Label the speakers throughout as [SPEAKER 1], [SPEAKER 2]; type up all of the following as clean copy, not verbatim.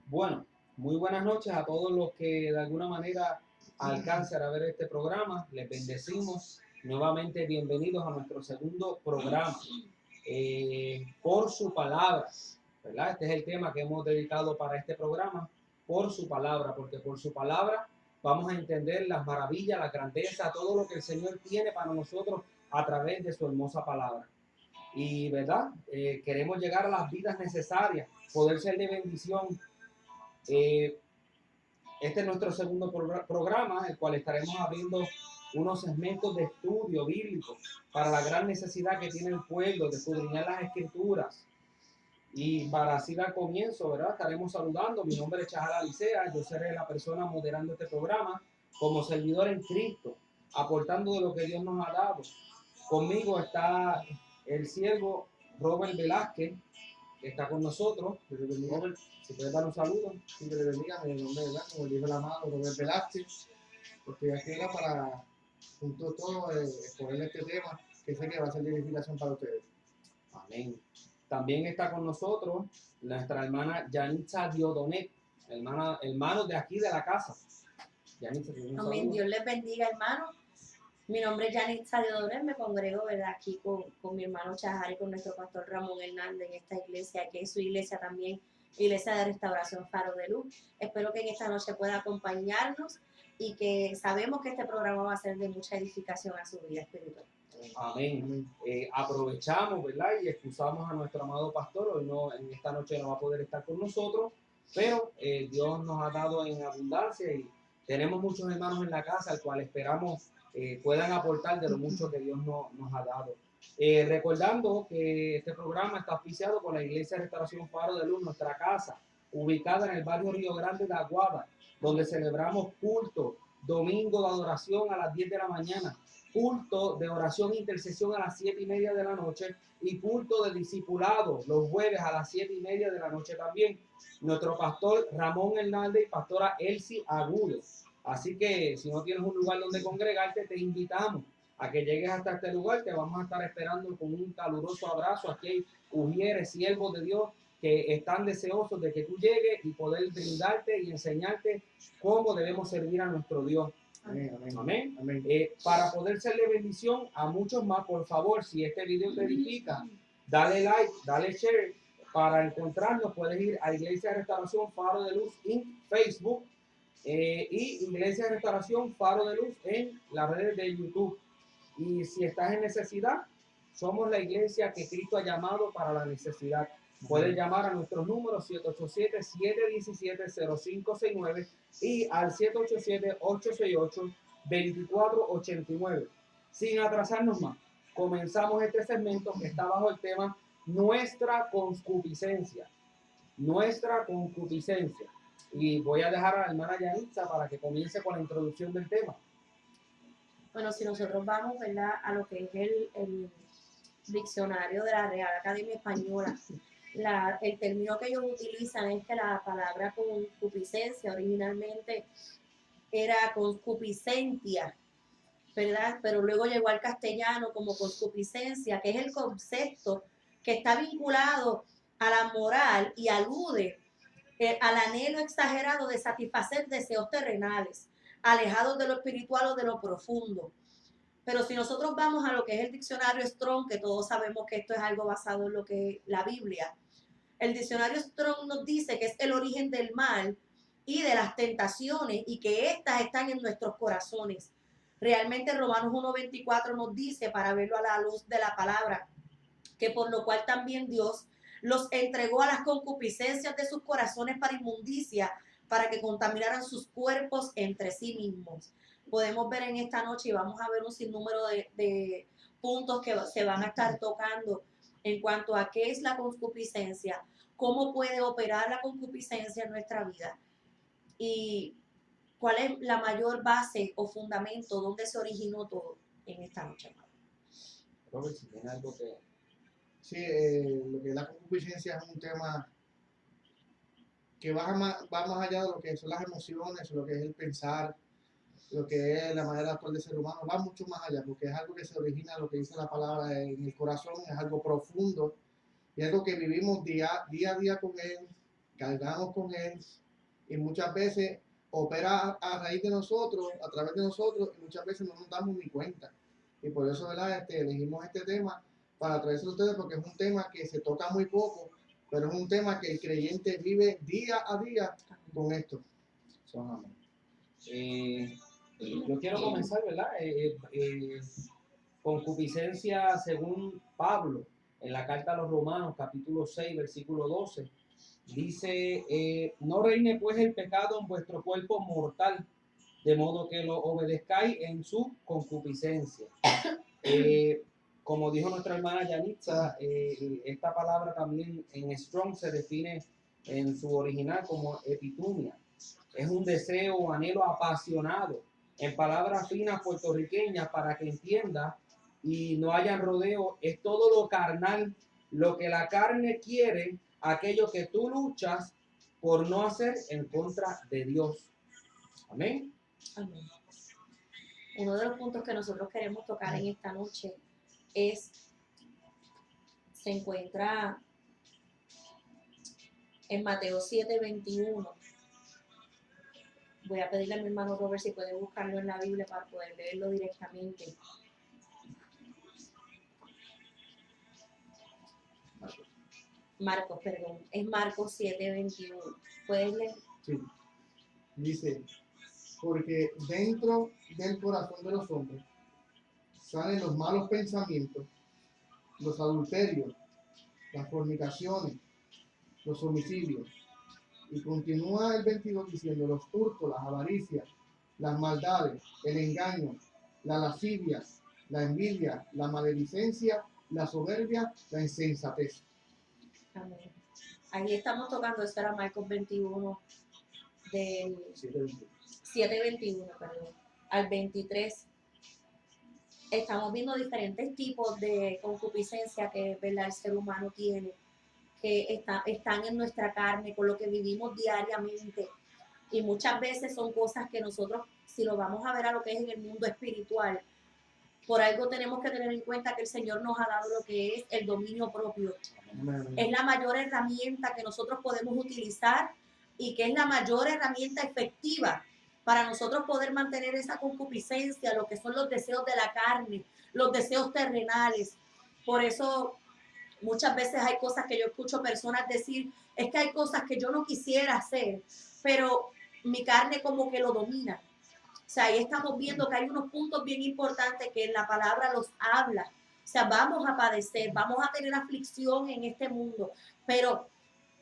[SPEAKER 1] Bueno, muy buenas noches a todos los que de alguna manera alcancen a ver este programa. Les bendecimos. Nuevamente bienvenidos a nuestro segundo programa. Por su palabra, ¿verdad? Este es el tema que hemos dedicado para este programa, por su palabra, porque por su palabra vamos a entender las maravillas, la grandeza, todo lo que el Señor tiene para nosotros a través de su hermosa palabra. Y, ¿verdad? Queremos llegar a las vidas necesarias, poder ser de bendición. Eh, este es nuestro segundo programa, el cual estaremos abriendo unos segmentos de estudio bíblico para la gran necesidad que tiene el pueblo de escudriñar las escrituras. Y para así dar comienzo, ¿verdad? Estaremos saludando. Mi nombre es Chahal Alicea. Yo seré la persona moderando este programa como servidor en Cristo, aportando de lo que Dios nos ha dado. Conmigo está el siervo Robert Velázquez, que está con nosotros. Robert, si puedes dar un saludo.
[SPEAKER 2] Sí, que le bendiga, mi nombre, ¿verdad? Como dijo el amado Robert Velázquez, porque aquí era para, junto a todo, exponer este tema, que sé que va a ser de edificación para ustedes.
[SPEAKER 1] Amén. También está con nosotros nuestra hermana Yanitza Diodonet, hermanos de aquí de la casa.
[SPEAKER 3] Yanitza, amén. Dios les bendiga, hermano. Mi nombre es Yanitza Diodonet, me congrego, ¿verdad?, aquí con mi hermano Chahar y con nuestro pastor Ramón Hernández en esta iglesia, que es su iglesia también, Iglesia de Restauración Faro de Luz. Espero que en esta noche pueda acompañarnos y que sabemos que este programa va a ser de mucha edificación a su vida espiritual.
[SPEAKER 1] Amén. Aprovechamos, ¿verdad? Y excusamos a nuestro amado pastor. Hoy no, en esta noche no va a poder estar con nosotros, pero Dios nos ha dado en abundancia y tenemos muchos hermanos en la casa, al cual esperamos puedan aportar de lo mucho que Dios nos ha dado. Recordando que este programa está auspiciado por la Iglesia de Restauración Faro de Luz, nuestra casa, ubicada en el barrio Río Grande de Aguada, donde celebramos culto, domingo de adoración a las 10 de la mañana, culto de oración e intercesión a las 7:30 de la noche y culto de discipulado los jueves a las 7:30 de la noche también. Nuestro pastor Ramón Hernández y pastora Elsie Agudo. Así que si no tienes un lugar donde congregarte, te invitamos a que llegues hasta este lugar. Te vamos a estar esperando con un caluroso abrazo. Aquí hay ujieres, siervos de Dios que están deseosos de que tú llegues y poder brindarte y enseñarte cómo debemos servir a nuestro Dios.
[SPEAKER 2] Amén, amén.
[SPEAKER 1] Amén. Amén. Para poder serle bendición a muchos más, por favor, si este video te edifica, dale like, dale share. Para encontrarnos puedes ir a Iglesia de Restauración Faro de Luz en Facebook y Iglesia de Restauración Faro de Luz en las redes de YouTube. Y si estás en necesidad, somos la iglesia que Cristo ha llamado para la necesidad. Puedes llamar a nuestros números 787-717-0569 y al 787-868-2489. Sin atrasarnos más, comenzamos este segmento que está bajo el tema Nuestra Concupiscencia. Nuestra Concupiscencia. Y voy a dejar a la hermana Yanitza para que comience con la introducción del tema.
[SPEAKER 3] Bueno, si nosotros vamos, ¿verdad?, a lo que es el diccionario de la Real Academia Española, el término que ellos utilizan es que la palabra concupiscencia originalmente era concupiscentia, ¿verdad? Pero luego llegó al castellano como concupiscencia, que es el concepto que está vinculado a la moral y alude al anhelo exagerado de satisfacer deseos terrenales, alejados de lo espiritual o de lo profundo. Pero si nosotros vamos a lo que es el diccionario Strong, que todos sabemos que esto es algo basado en lo que es la Biblia, el diccionario Strong nos dice que es el origen del mal y de las tentaciones y que éstas están en nuestros corazones. Realmente Romanos 1:24 nos dice, para verlo a la luz de la palabra, que por lo cual también Dios los entregó a las concupiscencias de sus corazones para inmundicia, para que contaminaran sus cuerpos entre sí mismos. Podemos ver en esta noche y vamos a ver un sinnúmero de puntos que se van a estar tocando en cuanto a qué es la concupiscencia, cómo puede operar la concupiscencia en nuestra vida y cuál es la mayor base o fundamento, dónde se originó todo en esta noche.
[SPEAKER 1] Robert, si tiene algo que...
[SPEAKER 2] Sí, lo que es la concupiscencia es un tema que va más allá de lo que son las emociones, lo que es el pensar, lo que es la manera de actuar del ser humano, va mucho más allá, porque es algo que se origina, lo que dice la palabra, en el corazón, es algo profundo, y algo que vivimos día a día con él, cargamos con él y muchas veces opera a raíz de nosotros, a través de nosotros, y muchas veces no nos damos ni cuenta. Y por eso, ¿verdad? Elegimos este tema para traerse a ustedes porque es un tema que se toca muy poco, pero es un tema que el creyente vive día a día con esto.
[SPEAKER 1] Son amén. Yo quiero comenzar, ¿verdad? Concupiscencia según Pablo, en la carta a los Romanos, capítulo 6, versículo 12, dice, no reine pues el pecado en vuestro cuerpo mortal, de modo que lo obedezcáis en su concupiscencia. Como dijo nuestra hermana Yanitza, esta palabra también en Strong se define en su original como epitumia. Es un deseo o anhelo apasionado, en palabras finas puertorriqueñas para que entienda y no haya rodeo, es todo lo carnal, lo que la carne quiere, aquello que tú luchas por no hacer en contra de Dios. Amén.
[SPEAKER 3] Amén. Uno de los puntos que nosotros queremos tocar en esta noche se encuentra en Mateo 7:21. Voy a pedirle a mi hermano Robert si puede buscarlo en la Biblia para poder leerlo directamente. Marcos, perdón, es Marcos 7:21. ¿Puedes leer?
[SPEAKER 2] Sí. Dice, porque dentro del corazón de los hombres salen los malos pensamientos, los adulterios, las fornicaciones, los homicidios. Y continúa el 22 diciendo, los hurtos, las avaricias, las maldades, el engaño, la lascivia, la envidia, la maledicencia, la soberbia, la insensatez.
[SPEAKER 3] Amén. Ahí estamos tocando, esto era Marcos 21, del 7:21, perdón, al 23. Estamos viendo diferentes tipos de concupiscencia que, ¿verdad?, el ser humano tiene, que están en nuestra carne, con lo que vivimos diariamente. Y muchas veces son cosas que nosotros, si lo vamos a ver a lo que es en el mundo espiritual, por algo tenemos que tener en cuenta que el Señor nos ha dado lo que es el dominio propio. Es la mayor herramienta que nosotros podemos utilizar y que es la mayor herramienta efectiva para nosotros poder mantener esa concupiscencia, lo que son los deseos de la carne, los deseos terrenales. Por eso muchas veces hay cosas que yo escucho personas decir, es que hay cosas que yo no quisiera hacer, pero mi carne como que lo domina. O sea, ahí estamos viendo que hay unos puntos bien importantes que en la palabra los habla. O sea, vamos a padecer, vamos a tener aflicción en este mundo, pero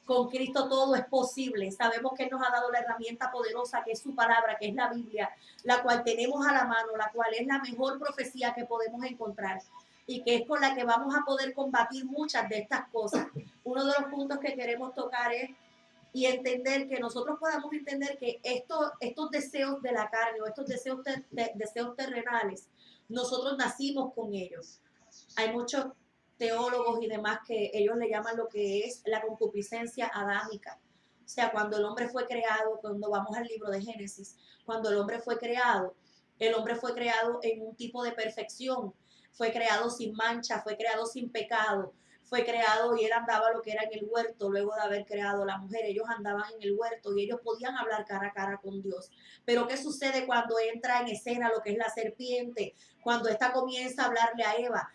[SPEAKER 3] con Cristo todo es posible. Sabemos que Él nos ha dado la herramienta poderosa que es su palabra, que es la Biblia, la cual tenemos a la mano, la cual es la mejor profecía que podemos encontrar y que es con la que vamos a poder combatir muchas de estas cosas. Uno de los puntos que queremos tocar es y entender que nosotros podamos entender que estos deseos de la carne o estos deseos terrenales, nosotros nacimos con ellos. Hay muchos teólogos y demás que ellos le llaman lo que es la concupiscencia adámica. O sea, cuando el hombre fue creado, cuando vamos al libro de Génesis, cuando el hombre fue creado en un tipo de perfección, fue creado sin mancha, fue creado sin pecado, fue creado y él andaba lo que era en el huerto luego de haber creado la mujer. Ellos andaban en el huerto y ellos podían hablar cara a cara con Dios. Pero ¿qué sucede cuando entra en escena lo que es la serpiente? Cuando ésta comienza a hablarle a Eva,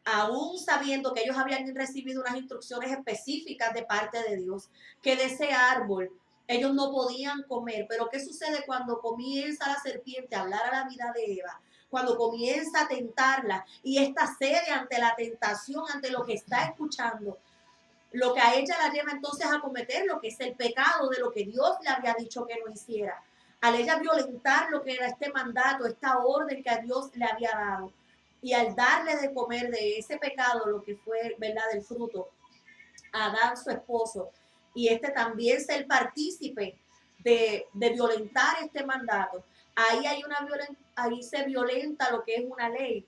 [SPEAKER 3] aún sabiendo que ellos habían recibido unas instrucciones específicas de parte de Dios, que de ese árbol ellos no podían comer. Pero ¿qué sucede cuando comienza la serpiente a hablar a la vida de Eva? Cuando comienza a tentarla y esta cede ante la tentación, ante lo que está escuchando, lo que a ella la lleva entonces a cometer lo que es el pecado de lo que Dios le había dicho que no hiciera. Al ella violentar lo que era este mandato, esta orden que a Dios le había dado, y al darle de comer de ese pecado, lo que fue, ¿verdad?, del fruto, a Adán, su esposo, y este también ser partícipe de violentar este mandato, ahí se violenta lo que es una ley,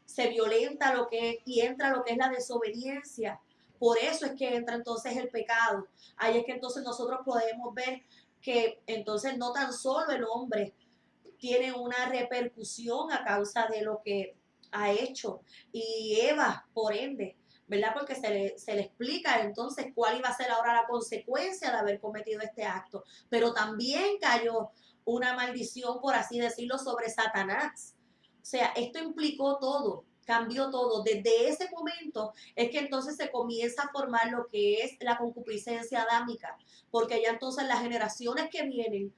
[SPEAKER 3] se violenta lo que es, y entra lo que es la desobediencia. Por eso es que entra entonces el pecado. Ahí es que entonces nosotros podemos ver que entonces no tan solo el hombre tiene una repercusión a causa de lo que ha hecho, y Eva, por ende, ¿verdad? Porque se le explica entonces cuál iba a ser ahora la consecuencia de haber cometido este acto. Pero también cayó una maldición, por así decirlo, sobre Satanás. O sea, esto implicó todo, cambió todo. Desde ese momento es que entonces se comienza a formar lo que es la concupiscencia adámica, porque ya entonces las generaciones que vienen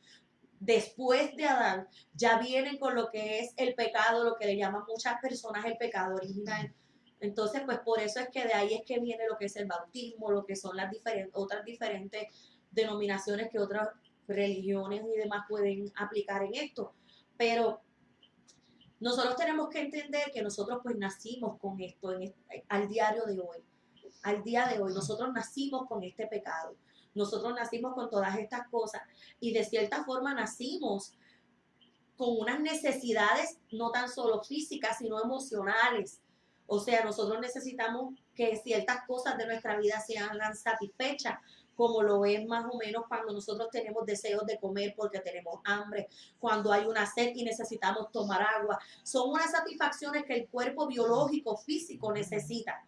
[SPEAKER 3] después de Adán ya vienen con lo que es el pecado, lo que le llaman muchas personas el pecado original. Entonces, pues por eso es que de ahí es que viene lo que es el bautismo, lo que son las otras diferentes denominaciones que otras religiones y demás pueden aplicar en esto. Pero nosotros tenemos que entender que nosotros pues nacimos con esto al diario de hoy. Al día de hoy, nosotros nacimos con este pecado. Nosotros nacimos con todas estas cosas y de cierta forma nacimos con unas necesidades no tan solo físicas, sino emocionales. O sea, nosotros necesitamos que ciertas cosas de nuestra vida sean satisfechas, como lo es más o menos cuando nosotros tenemos deseos de comer porque tenemos hambre, cuando hay una sed y necesitamos tomar agua. Son unas satisfacciones que el cuerpo biológico, físico necesita.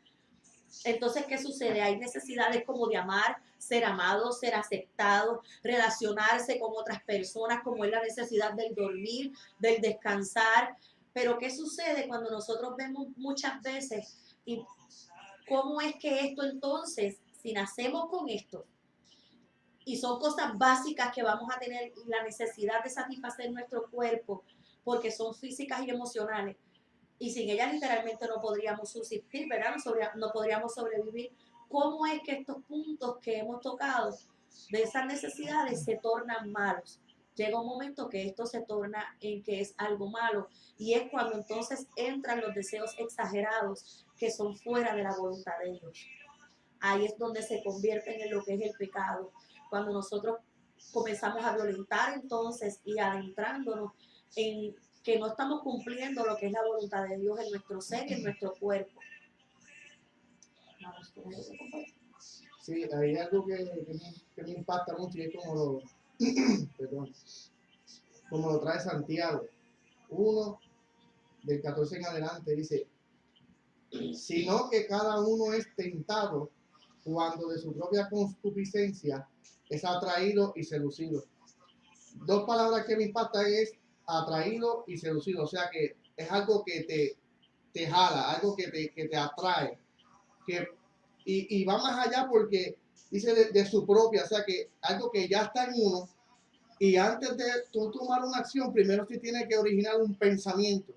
[SPEAKER 3] Entonces, ¿qué sucede? Hay necesidades como de amar, ser amado, ser aceptado, relacionarse con otras personas, como es la necesidad del dormir, del descansar. Pero ¿qué sucede cuando nosotros vemos muchas veces y cómo es que esto entonces, si nacemos con esto, y son cosas básicas que vamos a tener la necesidad de satisfacer nuestro cuerpo, porque son físicas y emocionales, y sin ellas literalmente no podríamos subsistir, ¿verdad? No podríamos sobrevivir. ¿Cómo es que estos puntos que hemos tocado de esas necesidades se tornan malos? Llega un momento que esto se torna en que es algo malo y es cuando entonces entran los deseos exagerados que son fuera de la voluntad de Dios. Ahí es donde se convierten en lo que es el pecado. Cuando nosotros comenzamos a violentar entonces y adentrándonos en que no estamos cumpliendo lo que es la voluntad de Dios en nuestro ser y en nuestro cuerpo.
[SPEAKER 2] Sí, hay algo que me impacta mucho y es como lo, perdón, como lo trae Santiago 1, del 14 en adelante, dice, sino que cada uno es tentado cuando de su propia concupiscencia es atraído y seducido. Dos palabras que me impactan es atraído y seducido, o sea que es algo que te jala, algo que te atrae, que, y va más allá porque dice de su propia, o sea que algo que ya está en uno, y antes de tú tomar una acción, primero sí tiene que originar un pensamiento.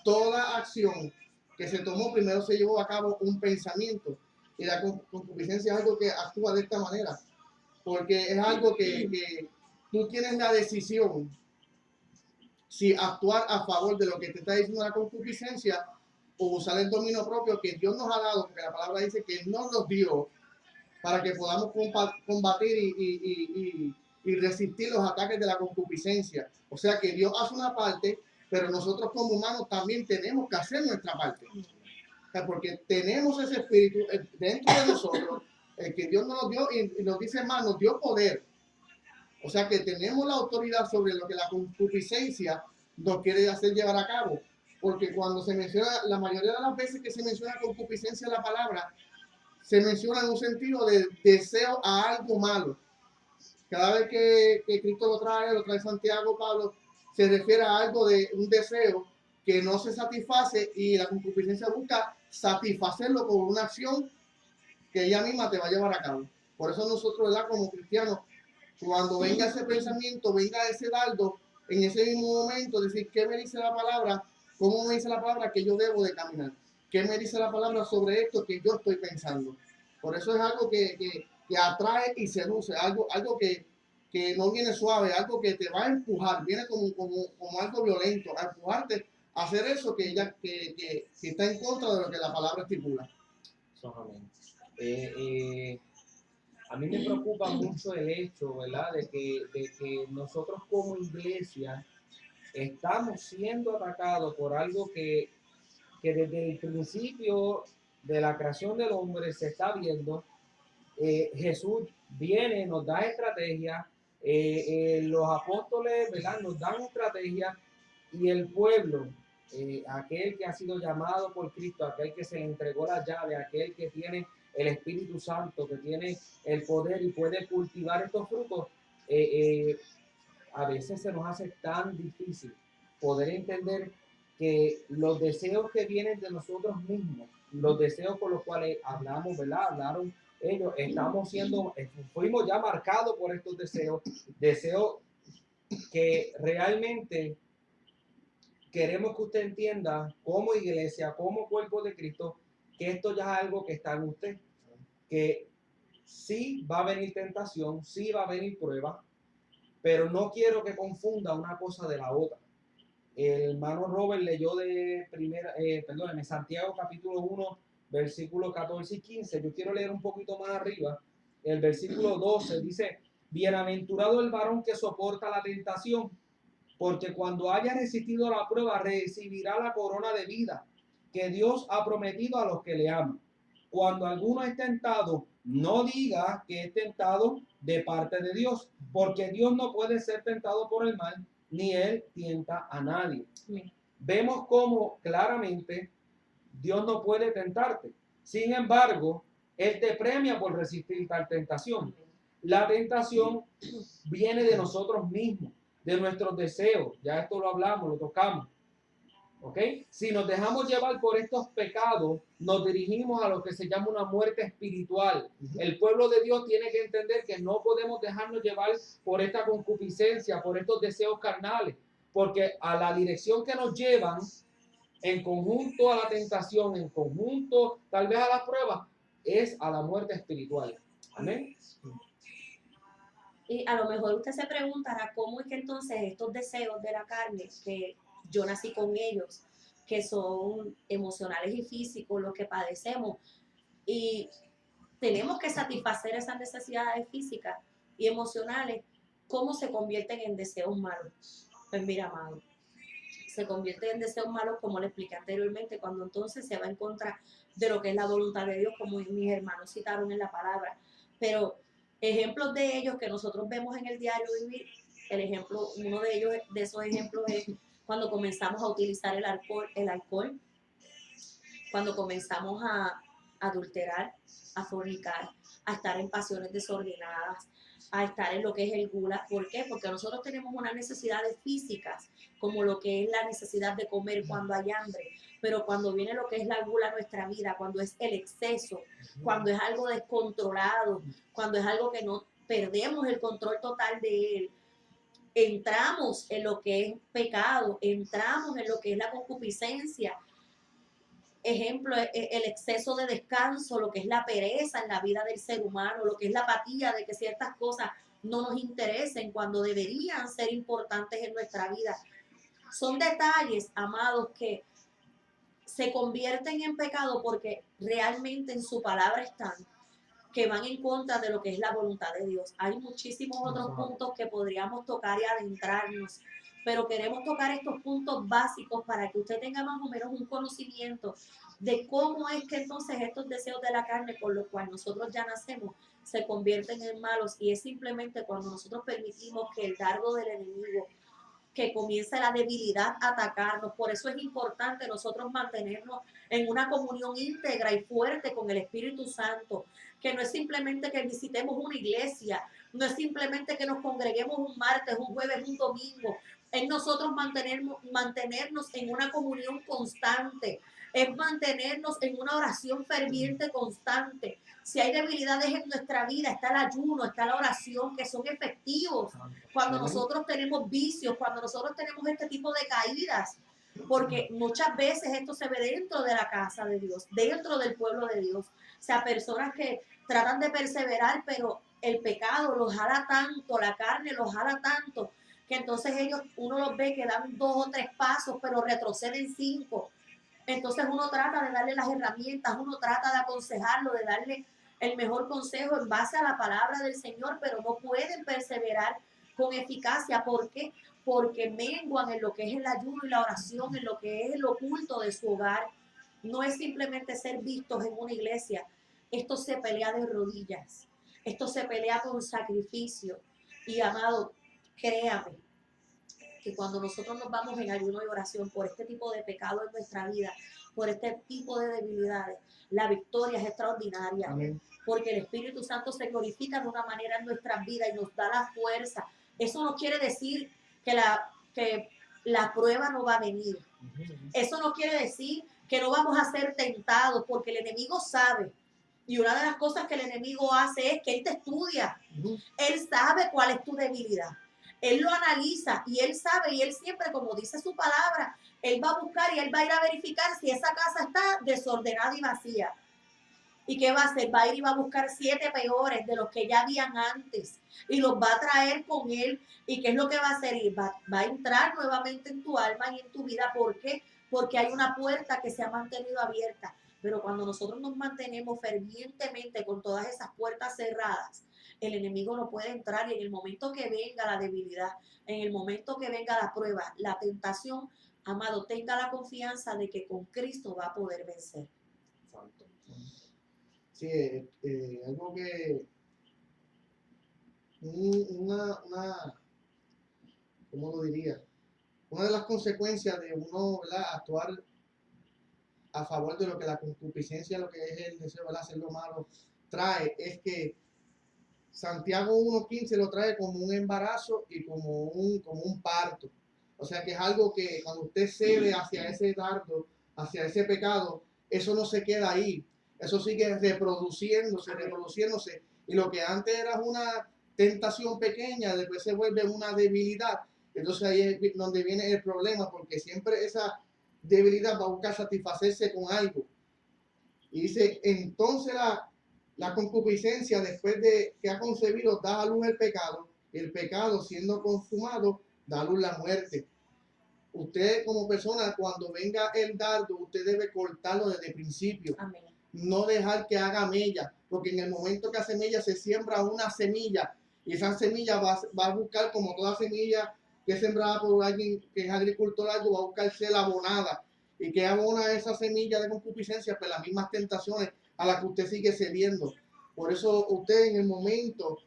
[SPEAKER 2] Toda acción que se tomó, primero se llevó a cabo un pensamiento, y la concupiscencia es algo que actúa de esta manera, porque es algo que tú tienes la decisión si actuar a favor de lo que te está diciendo la concupiscencia o usar el dominio propio que Dios nos ha dado, porque la palabra dice que nos los dio para que podamos combatir y resistir los ataques de la concupiscencia. O sea que Dios hace una parte, pero nosotros como humanos también tenemos que hacer nuestra parte. O sea, porque tenemos ese espíritu dentro de nosotros, el que Dios nos dio y nos dice más, nos dio poder. O sea que tenemos la autoridad sobre lo que la concupiscencia nos quiere hacer llevar a cabo. Porque cuando se menciona, la mayoría de las veces que se menciona concupiscencia en la palabra, se menciona en un sentido de deseo a algo malo. Cada vez que Cristo lo trae Santiago, Pablo, se refiere a algo de un deseo que no se satisface y la concupiscencia busca satisfacerlo con una acción que ella misma te va a llevar a cabo. Por eso nosotros, ¿verdad? Como cristianos, cuando venga ese pensamiento, venga ese dardo, en ese mismo momento, decir, ¿qué me dice la palabra? ¿Cómo me dice la palabra que yo debo de caminar? ¿Qué me dice la palabra sobre esto que yo estoy pensando? Por eso es algo que atrae y seduce, algo que no viene suave, algo que te va a empujar, viene como algo violento, a empujarte a hacer eso que está en contra de lo que la palabra estipula.
[SPEAKER 1] A mí me preocupa mucho el hecho, ¿verdad?, de que nosotros como iglesia estamos siendo atacados por algo que desde el principio de la creación del hombre se está viendo. Jesús viene, nos da estrategia, los apóstoles, ¿verdad?, nos dan estrategia y el pueblo aquel que ha sido llamado por Cristo, aquel que se le entregó la llave, aquel que tiene el Espíritu Santo, que tiene el poder y puede cultivar estos frutos, a veces se nos hace tan difícil poder entender que los deseos que vienen de nosotros mismos, los deseos por los cuales hablamos, ¿verdad? Hablaron ellos, fuimos ya marcados por estos deseos que realmente queremos que usted entienda como iglesia, como cuerpo de Cristo, que esto ya es algo que está en usted, que sí va a venir tentación, sí va a venir prueba, pero no quiero que confunda una cosa de la otra. El hermano Robert leyó de Santiago capítulo 1, versículos 14 y 15. Yo quiero leer un poquito más arriba. El versículo 12 dice, bienaventurado el varón que soporta la tentación, porque cuando haya resistido la prueba recibirá la corona de vida que Dios ha prometido a los que le aman. Cuando alguno es tentado, no diga que es tentado de parte de Dios, porque Dios no puede ser tentado por el mal, ni él tienta a nadie. Vemos cómo claramente Dios no puede tentarte. Sin embargo, Él te premia por resistir tal tentación. La tentación viene de nosotros mismos, de nuestros deseos. Ya esto lo hablamos, lo tocamos. ¿Ok? Si nos dejamos llevar por estos pecados, nos dirigimos a lo que se llama una muerte espiritual. El pueblo de Dios tiene que entender que no podemos dejarnos llevar por esta concupiscencia, por estos deseos carnales, porque a la dirección que nos llevan, en conjunto a la tentación, en conjunto tal vez a las pruebas, es a la muerte espiritual. Amén.
[SPEAKER 3] Y a lo mejor usted se preguntará cómo es que entonces estos deseos de la carne, que yo nací con ellos, que son emocionales y físicos, los que padecemos, y tenemos que satisfacer esas necesidades físicas y emocionales, ¿cómo se convierten en deseos malos? Pues mira, amado, se convierten en deseos malos, como le expliqué anteriormente, cuando entonces se va en contra de lo que es la voluntad de Dios, como mis hermanos citaron en la palabra. Pero ejemplos de ellos que nosotros vemos en el diario vivir, uno de ellos, de esos ejemplos es cuando comenzamos a utilizar el alcohol, cuando comenzamos a adulterar, a fornicar, a estar en pasiones desordenadas, a estar en lo que es el gula. ¿Por qué? Porque nosotros tenemos unas necesidades físicas, como lo que es la necesidad de comer cuando hay hambre, pero cuando viene lo que es la gula a nuestra vida, cuando es el exceso, cuando es algo descontrolado, cuando es algo que no perdemos el control total de él, entramos en lo que es pecado, entramos en lo que es la concupiscencia. Ejemplo, el exceso de descanso, lo que es la pereza en la vida del ser humano, lo que es la apatía de que ciertas cosas no nos interesen cuando deberían ser importantes en nuestra vida. Son detalles, amados, que se convierten en pecado porque realmente en su palabra están, que van en contra de lo que es la voluntad de Dios. Hay muchísimos otros puntos que podríamos tocar y adentrarnos, pero queremos tocar estos puntos básicos para que usted tenga más o menos un conocimiento de cómo es que entonces estos deseos de la carne, por los cuales nosotros ya nacemos, se convierten en malos, y es simplemente cuando nosotros permitimos que el dardo del enemigo, que comience la debilidad a atacarnos. Por eso es importante nosotros mantenernos en una comunión íntegra y fuerte con el Espíritu Santo, que no es simplemente que visitemos una iglesia, no es simplemente que nos congreguemos un martes, un jueves, un domingo, es nosotros mantenernos en una comunión constante, es mantenernos en una oración ferviente constante. Si hay debilidades en nuestra vida, está el ayuno, está la oración, que son efectivos. Cuando nosotros tenemos vicios, cuando nosotros tenemos este tipo de caídas, porque muchas veces esto se ve dentro de la casa de Dios, dentro del pueblo de Dios. O sea, personas que tratan de perseverar, pero el pecado los jala tanto, la carne los jala tanto, que entonces uno los ve que dan 2 o 3 pasos, pero retroceden 5. Entonces uno trata de darle las herramientas, uno trata de aconsejarlo, de darle el mejor consejo en base a la palabra del Señor, pero no pueden perseverar con eficacia. ¿Por qué? Porque menguan en lo que es el ayuno y la oración, en lo que es el oculto de su hogar. No es simplemente ser vistos en una iglesia. Esto se pelea de rodillas. Esto se pelea con sacrificio. Y amado, créame, que cuando nosotros nos vamos en ayuno y oración por este tipo de pecado en nuestra vida, por este tipo de debilidades, la victoria es extraordinaria.
[SPEAKER 2] Amén.
[SPEAKER 3] Porque el Espíritu Santo se glorifica de una manera en nuestras vidas y nos da la fuerza. Eso no quiere decir que la prueba no va a venir. Eso no quiere decir que no vamos a ser tentados, porque el enemigo sabe. Y una de las cosas que el enemigo hace es que él te estudia. Él sabe cuál es tu debilidad. Él lo analiza y él sabe, y él siempre, como dice su palabra, él va a buscar y él va a ir a verificar si esa casa está desordenada y vacía. ¿Y qué va a hacer? Va a ir y va a buscar 7 peores de los que ya habían antes y los va a traer con él. ¿Y qué es lo que va a hacer? Y va a entrar nuevamente en tu alma y en tu vida. ¿Por qué? Porque hay una puerta que se ha mantenido abierta. Pero cuando nosotros nos mantenemos fervientemente con todas esas puertas cerradas, el enemigo no puede entrar, y en el momento que venga la debilidad, en el momento que venga la prueba, la tentación, amado, tenga la confianza de que con Cristo va a poder vencer.
[SPEAKER 1] Santo.
[SPEAKER 2] Sí, algo que ¿cómo lo diría? Una de las consecuencias de uno, ¿verdad?, actuar a favor de lo que la concupiscencia, lo que es el deseo, ¿verdad?, hacer lo malo, trae, es que Santiago 1.15 lo trae como un embarazo y como un parto. O sea que es algo que cuando usted cede hacia ese dardo, hacia ese pecado, eso no se queda ahí. Eso sigue reproduciéndose. Y lo que antes era una tentación pequeña, después se vuelve una debilidad. Entonces ahí es donde viene el problema, porque siempre esa debilidad va a buscar satisfacerse con algo. Y dice, entonces la concupiscencia, después de que ha concebido, da a luz el pecado. El pecado, siendo consumado, da a luz la muerte. Usted como persona, cuando venga el dardo, usted debe cortarlo desde el principio.
[SPEAKER 3] Amén.
[SPEAKER 2] No dejar que haga mella, porque en el momento que hace mella se siembra una semilla, y esa semilla va a buscar, como toda semilla que es sembrada por alguien que es agricultor, algo va a buscarse la abonada. ¿Y que abona esa semilla de concupiscencia? Pues las mismas tentaciones a las que usted sigue cediendo. Por eso usted, en el momento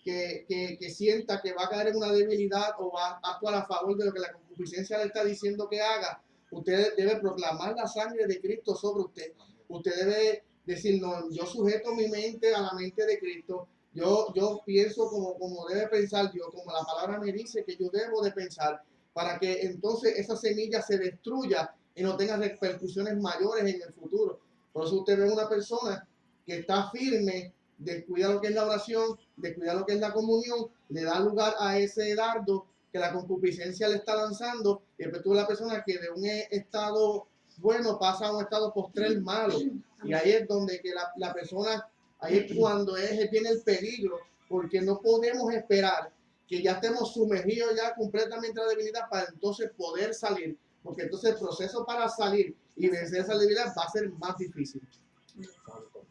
[SPEAKER 2] que sienta que va a caer en una debilidad o va a actuar a favor de lo que la concupiscencia le está diciendo que haga, usted debe proclamar la sangre de Cristo sobre usted. Usted debe decir, no, yo sujeto mi mente a la mente de Cristo. Yo pienso como debe pensar Dios, como la palabra me dice que yo debo de pensar, para que entonces esa semilla se destruya y no tenga repercusiones mayores en el futuro. Por eso usted ve una persona que está firme, descuida lo que es la oración, descuida lo que es la comunión, le da lugar a ese dardo que la concupiscencia le está lanzando, y después tú ves la persona que de un estado bueno pasa a un estado postrero malo. Y ahí es donde que la persona, ahí es cuando viene el peligro, porque no podemos esperar que ya estemos sumergidos ya completamente en la debilidad para entonces poder salir, porque entonces el proceso para salir y vencer esa debilidad va a ser más difícil.
[SPEAKER 1] Santo.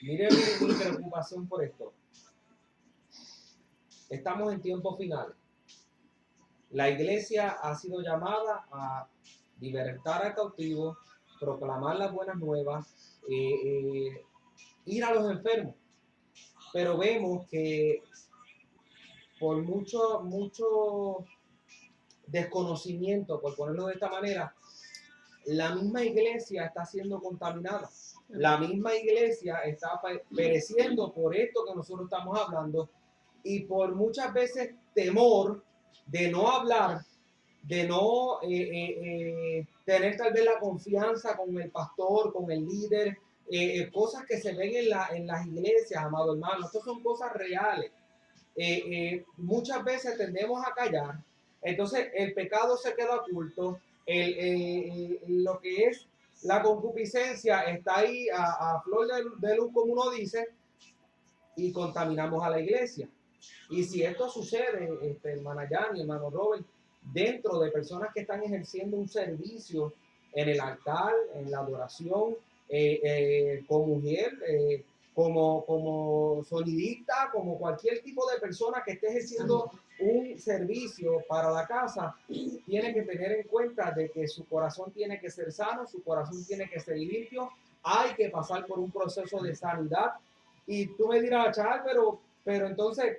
[SPEAKER 1] Mire mi preocupación por esto. Estamos en tiempos finales. La iglesia ha sido llamada a libertar al cautivo, proclamar las buenas nuevas, ir a los enfermos. Pero vemos que por mucho desconocimiento, por ponerlo de esta manera, la misma iglesia está siendo contaminada. La misma iglesia está pereciendo por esto que nosotros estamos hablando, y por muchas veces temor de no hablar, de no tener tal vez la confianza con el pastor, con el líder, cosas que se ven en las iglesias, amado hermano. Estas son cosas reales. Muchas veces tendemos a callar, entonces el pecado se queda oculto, lo que es la concupiscencia está ahí a flor de luz, como uno dice, y contaminamos a la iglesia. Y si esto sucede, hermana Yani, hermano Robert, dentro de personas que están ejerciendo un servicio en el altar, en la adoración, como mujer, como sonidista, como cualquier tipo de persona que esté ejerciendo un servicio para la casa, tiene que tener en cuenta de que su corazón tiene que ser sano, su corazón tiene que ser limpio, hay que pasar por un proceso de sanidad. Y tú me dirás, Charles, pero entonces,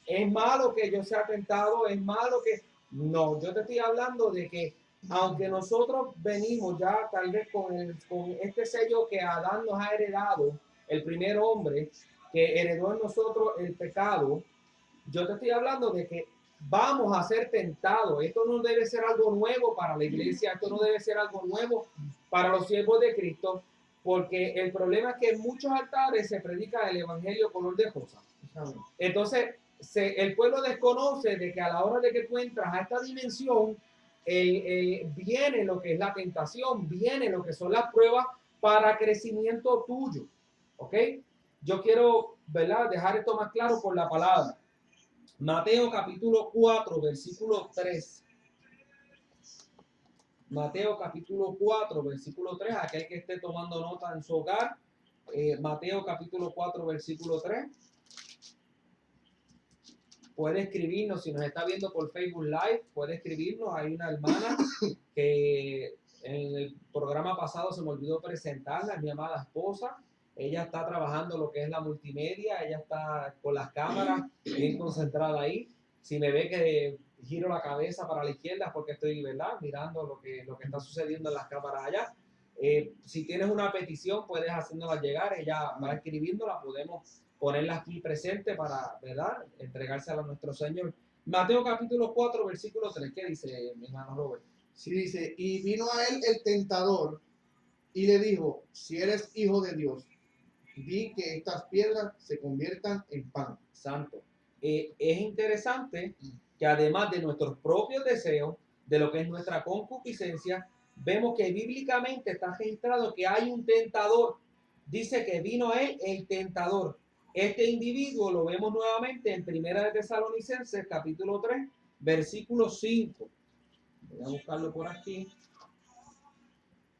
[SPEAKER 1] es malo que yo sea tentado, es malo que... No, yo te estoy hablando de que aunque nosotros venimos ya tal vez con este sello que Adán nos ha heredado, el primer hombre que heredó en nosotros el pecado, yo te estoy hablando de que vamos a ser tentados. Esto no debe ser algo nuevo para la iglesia, esto no debe ser algo nuevo para los siervos de Cristo, porque el problema es que en muchos altares se predica el evangelio color de rosa. Entonces, el pueblo desconoce de que a la hora de que tú entras a esta dimensión, viene lo que es la tentación, viene lo que son las pruebas para crecimiento tuyo. ¿Ok? Yo quiero, ¿verdad?, dejar esto más claro por la palabra. Mateo capítulo 4, versículo 3. Mateo capítulo 4, versículo 3. Aquel que esté tomando nota en su hogar. Mateo capítulo 4, versículo 3. Puede escribirnos, si nos está viendo por Facebook Live, puede escribirnos. Hay una hermana que en el programa pasado se me olvidó presentarla, es mi amada esposa. Ella está trabajando lo que es la multimedia, ella está con las cámaras bien concentrada ahí. Si me ve que giro la cabeza para la izquierda es porque estoy, ¿verdad?, mirando lo que está sucediendo en las cámaras allá. Si tienes una petición, puedes hacérnosla llegar, ella va escribiéndola, podemos ponerla aquí presente para, ¿verdad?, entregársela a nuestro Señor. Mateo capítulo 4, versículo 3, ¿qué dice mi hermano Robert?
[SPEAKER 2] Sí, dice, y vino a él el tentador y le dijo, si eres hijo de Dios, di que estas piedras se conviertan en pan.
[SPEAKER 1] Santo. Es interesante que además de nuestros propios deseos, de lo que es nuestra concupiscencia, vemos que bíblicamente está registrado que hay un tentador. Dice que vino a él el tentador. Este individuo lo vemos nuevamente en Primera de Tesalonicenses, capítulo 3, versículo 5. Voy a buscarlo por aquí.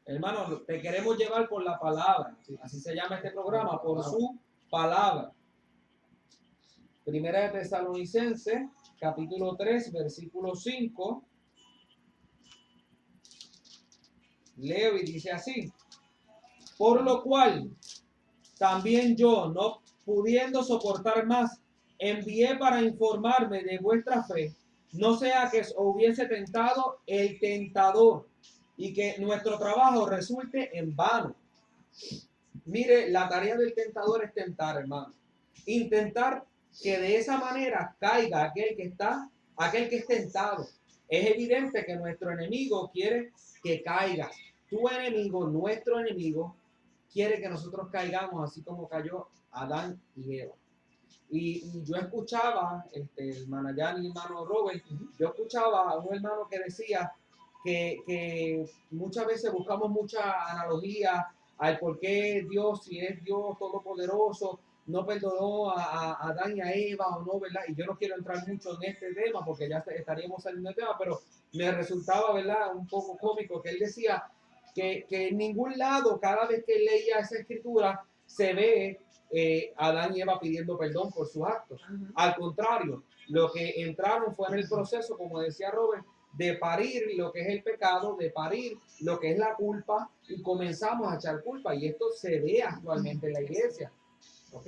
[SPEAKER 1] Hermano, te queremos llevar por la palabra. Así se llama este programa, por su palabra. Primera de Tesalonicenses, capítulo 3, versículo 5. Leo y dice así: por lo cual, también yo, no pudiendo soportar más, envié para informarme de vuestra fe, no sea que os hubiese tentado el tentador y que nuestro trabajo resulte en vano. Mire, la tarea del tentador es tentar, hermano. Intentar que de esa manera caiga aquel que es tentado. Es evidente que nuestro enemigo quiere que caiga. Tu enemigo, nuestro enemigo, quiere que nosotros caigamos así como cayó Adán y Eva. Y yo escuchaba, hermano Jan y hermano Robert, yo escuchaba a un hermano que decía que muchas veces buscamos mucha analogía al por qué Dios, si es Dios todopoderoso, no perdonó a Adán y a Eva o no, ¿verdad? Y yo no quiero entrar mucho en este tema porque ya estaríamos saliendo del tema, pero me resultaba, ¿verdad?, un poco cómico que él decía que en ningún lado, cada vez que leía esa escritura, se ve Adán y Eva pidiendo perdón por sus actos. Al contrario, lo que entraron fue en el proceso, como decía Robert, de parir lo que es el pecado, de parir lo que es la culpa, y comenzamos a echar culpa, y esto se ve actualmente en la iglesia. ¿Ok?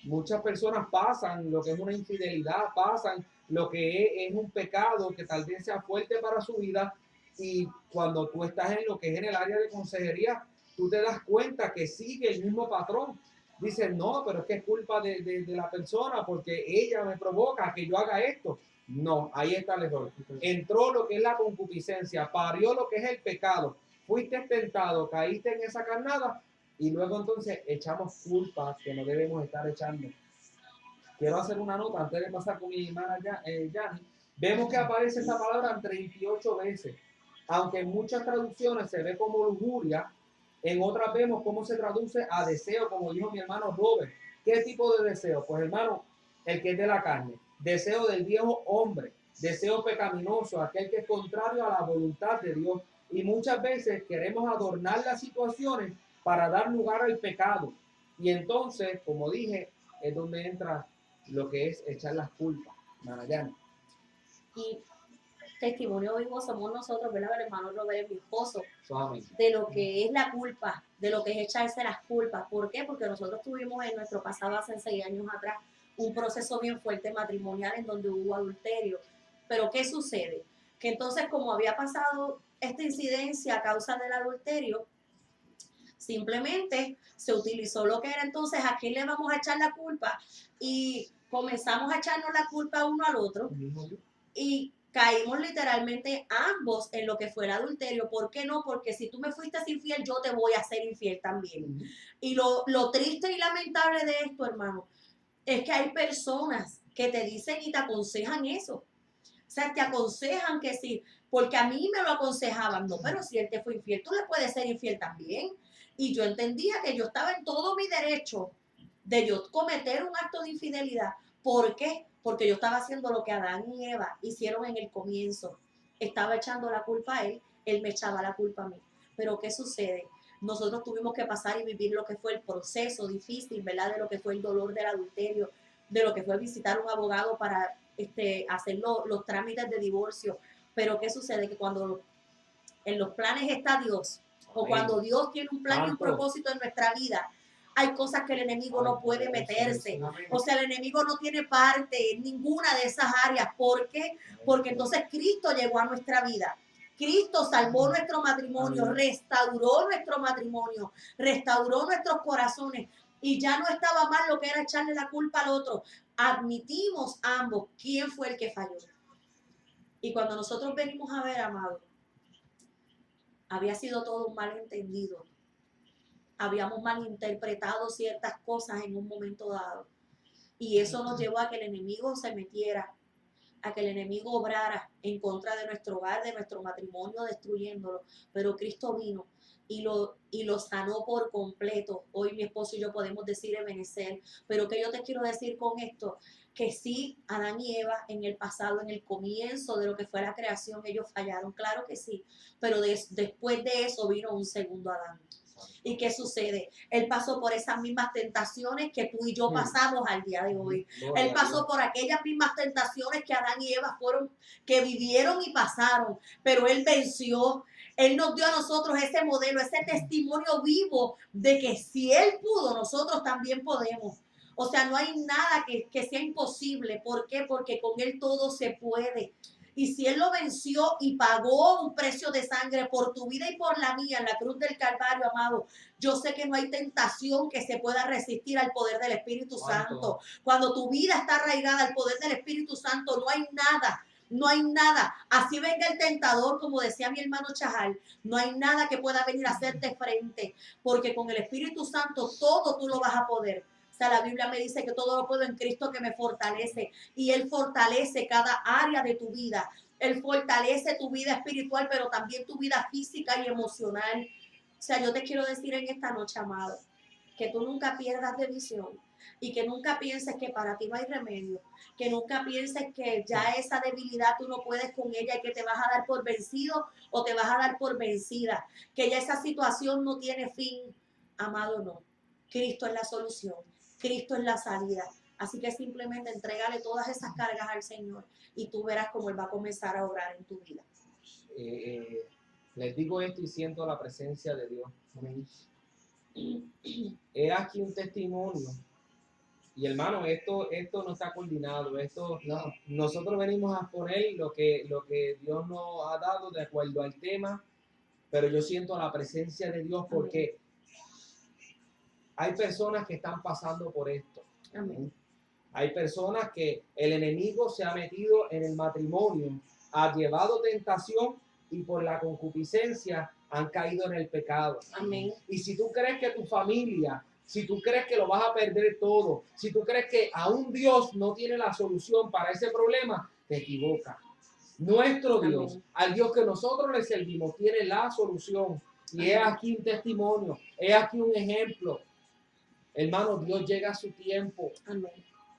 [SPEAKER 1] Muchas personas pasan lo que es una infidelidad, pasan lo que es un pecado que tal vez sea fuerte para su vida, y cuando tú estás en lo que es en el área de consejería, tú te das cuenta que sigue el mismo patrón. Dicen, no, pero es que es culpa de la persona porque ella me provoca que yo haga esto. No, ahí está el error. Entró lo que es la concupiscencia, parió lo que es el pecado, fuiste tentado, caíste en esa carnada, y luego entonces echamos culpas que no debemos estar echando. Quiero hacer una nota antes de pasar con mi hermana Yanni. Vemos que aparece esta palabra 38 veces, aunque en muchas traducciones se ve como lujuria, en otras vemos cómo se traduce a deseo, como dijo mi hermano Robert. ¿Qué tipo de deseo? Pues hermano, el que es de la carne, deseo del viejo hombre, deseo pecaminoso, aquel que es contrario a la voluntad de Dios. Y muchas veces queremos adornar las situaciones para dar lugar al pecado. Y entonces, como dije, es donde entra lo que es echar las culpas. Marayana.
[SPEAKER 3] Y testimonio vivo somos nosotros, ¿verdad? El hermano Robert, mi esposo,
[SPEAKER 1] Suavemente.
[SPEAKER 3] de lo que es la culpa, de lo que es echarse las culpas. ¿Por qué? Porque nosotros tuvimos en nuestro pasado hace 6 años atrás un proceso bien fuerte matrimonial en donde hubo adulterio. Pero ¿qué sucede? Que entonces, como había pasado esta incidencia a causa del adulterio, simplemente se utilizó lo que era entonces a quién le vamos a echar la culpa y comenzamos a echarnos la culpa uno al otro y caímos literalmente ambos en lo que fue el adulterio. ¿Por qué no? Porque si tú me fuiste infiel, yo te voy a ser infiel también. Y lo triste y lamentable de esto, hermano, es que hay personas que te dicen y te aconsejan eso. O sea, te aconsejan que sí, porque a mí me lo aconsejaban, no, pero si él te fue infiel, tú le puedes ser infiel también. Y yo entendía que yo estaba en todo mi derecho de yo cometer un acto de infidelidad. ¿Por qué? Porque yo estaba haciendo lo que Adán y Eva hicieron en el comienzo. Estaba echando la culpa a él me echaba la culpa a mí. Pero ¿qué sucede? Nosotros tuvimos que pasar y vivir lo que fue el proceso difícil, ¿verdad? De lo que fue el dolor del adulterio, de lo que fue visitar un abogado para hacer los trámites de divorcio. Pero ¿qué sucede? Que cuando en los planes está Dios, o cuando Dios tiene un plan y un propósito en nuestra vida, hay cosas que el enemigo no puede meterse. O sea, el enemigo no tiene parte en ninguna de esas áreas. ¿Por qué? Porque entonces Cristo llegó a nuestra vida. Cristo salvó nuestro matrimonio, restauró nuestro matrimonio, restauró nuestros corazones y ya no estaba mal lo que era echarle la culpa al otro. Admitimos ambos quién fue el que falló. Y cuando nosotros venimos a ver, amado, había sido todo un malentendido. Habíamos malinterpretado ciertas cosas en un momento dado. Y eso nos llevó a que el enemigo se metiera, a que el enemigo obrara en contra de nuestro hogar, de nuestro matrimonio, destruyéndolo. Pero Cristo vino y lo sanó por completo. Hoy mi esposo y yo podemos decir Ebenezer. Pero ¿qué yo te quiero decir con esto? Que sí, Adán y Eva en el pasado, en el comienzo de lo que fue la creación, ellos fallaron, claro que sí. Pero después de eso vino un segundo Adán. ¿Y qué sucede? Él pasó por esas mismas tentaciones que tú y yo pasamos al día de hoy. Él pasó por aquellas mismas tentaciones que Adán y Eva que vivieron y pasaron, pero él venció. Él nos dio a nosotros ese modelo, ese testimonio vivo de que si él pudo, nosotros también podemos. O sea, no hay nada que sea imposible. ¿Por qué? Porque con él todo se puede. Y si él lo venció y pagó un precio de sangre por tu vida y por la mía en la cruz del Calvario, amado, yo sé que no hay tentación que se pueda resistir al poder del Espíritu Santo. Cuando tu vida está arraigada al poder del Espíritu Santo, no hay nada. No hay nada. Así venga el tentador, como decía mi hermano Chajal, no hay nada que pueda venir a hacerte frente, porque con el Espíritu Santo todo tú lo vas a poder. O sea, la Biblia me dice que todo lo puedo en Cristo que me fortalece. Y Él fortalece cada área de tu vida. Él fortalece tu vida espiritual, pero también tu vida física y emocional. O sea, yo te quiero decir en esta noche, amado, que tú nunca pierdas de visión y que nunca pienses que para ti no hay remedio, que nunca pienses que ya esa debilidad tú no puedes con ella y que te vas a dar por vencido o te vas a dar por vencida, que ya esa situación no tiene fin. Amado, no. Cristo es la solución. Cristo es la salida. Así que simplemente entrégale todas esas cargas al Señor y tú verás cómo Él va a comenzar a obrar en tu vida.
[SPEAKER 1] Les digo esto y siento la presencia de Dios. He aquí un testimonio. Y hermano, esto no está coordinado. Nosotros venimos a poner lo que Dios nos ha dado de acuerdo al tema, pero yo siento la presencia de Dios porque hay personas que están pasando por esto.
[SPEAKER 3] Amén.
[SPEAKER 1] Hay personas que el enemigo se ha metido en el matrimonio, ha llevado tentación y por la concupiscencia han caído en el pecado.
[SPEAKER 3] Amén.
[SPEAKER 1] Y si tú crees que tu familia, si tú crees que lo vas a perder todo, si tú crees que aún Dios no tiene la solución para ese problema, te equivocas. Nuestro Dios,
[SPEAKER 3] Amén.
[SPEAKER 1] al Dios que nosotros le servimos, tiene la solución. Y es aquí un testimonio, es aquí un ejemplo. Hermano, Dios llega a su tiempo.
[SPEAKER 3] Amén.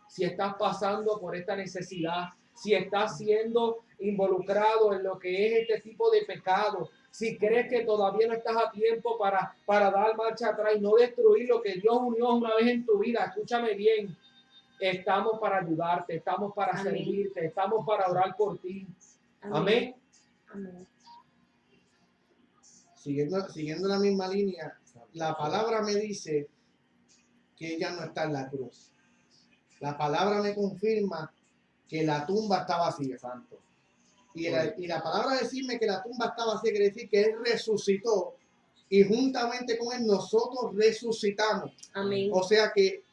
[SPEAKER 1] Si estás pasando por esta necesidad, si estás siendo involucrado en lo que es este tipo de pecado, si crees que todavía no estás a tiempo para dar marcha atrás y no destruir lo que Dios unió una vez en tu vida, escúchame bien, estamos para ayudarte, estamos para servirte, estamos para orar por ti. Amén.
[SPEAKER 3] Amén.
[SPEAKER 2] Siguiendo la misma línea, la palabra me dice que ella no está en la cruz. La palabra me confirma que la tumba está vacía.
[SPEAKER 1] Santo.
[SPEAKER 2] Y la palabra decirme que la tumba está vacía quiere decir que Él resucitó y juntamente con Él nosotros resucitamos.
[SPEAKER 3] Amén.
[SPEAKER 2] O sea que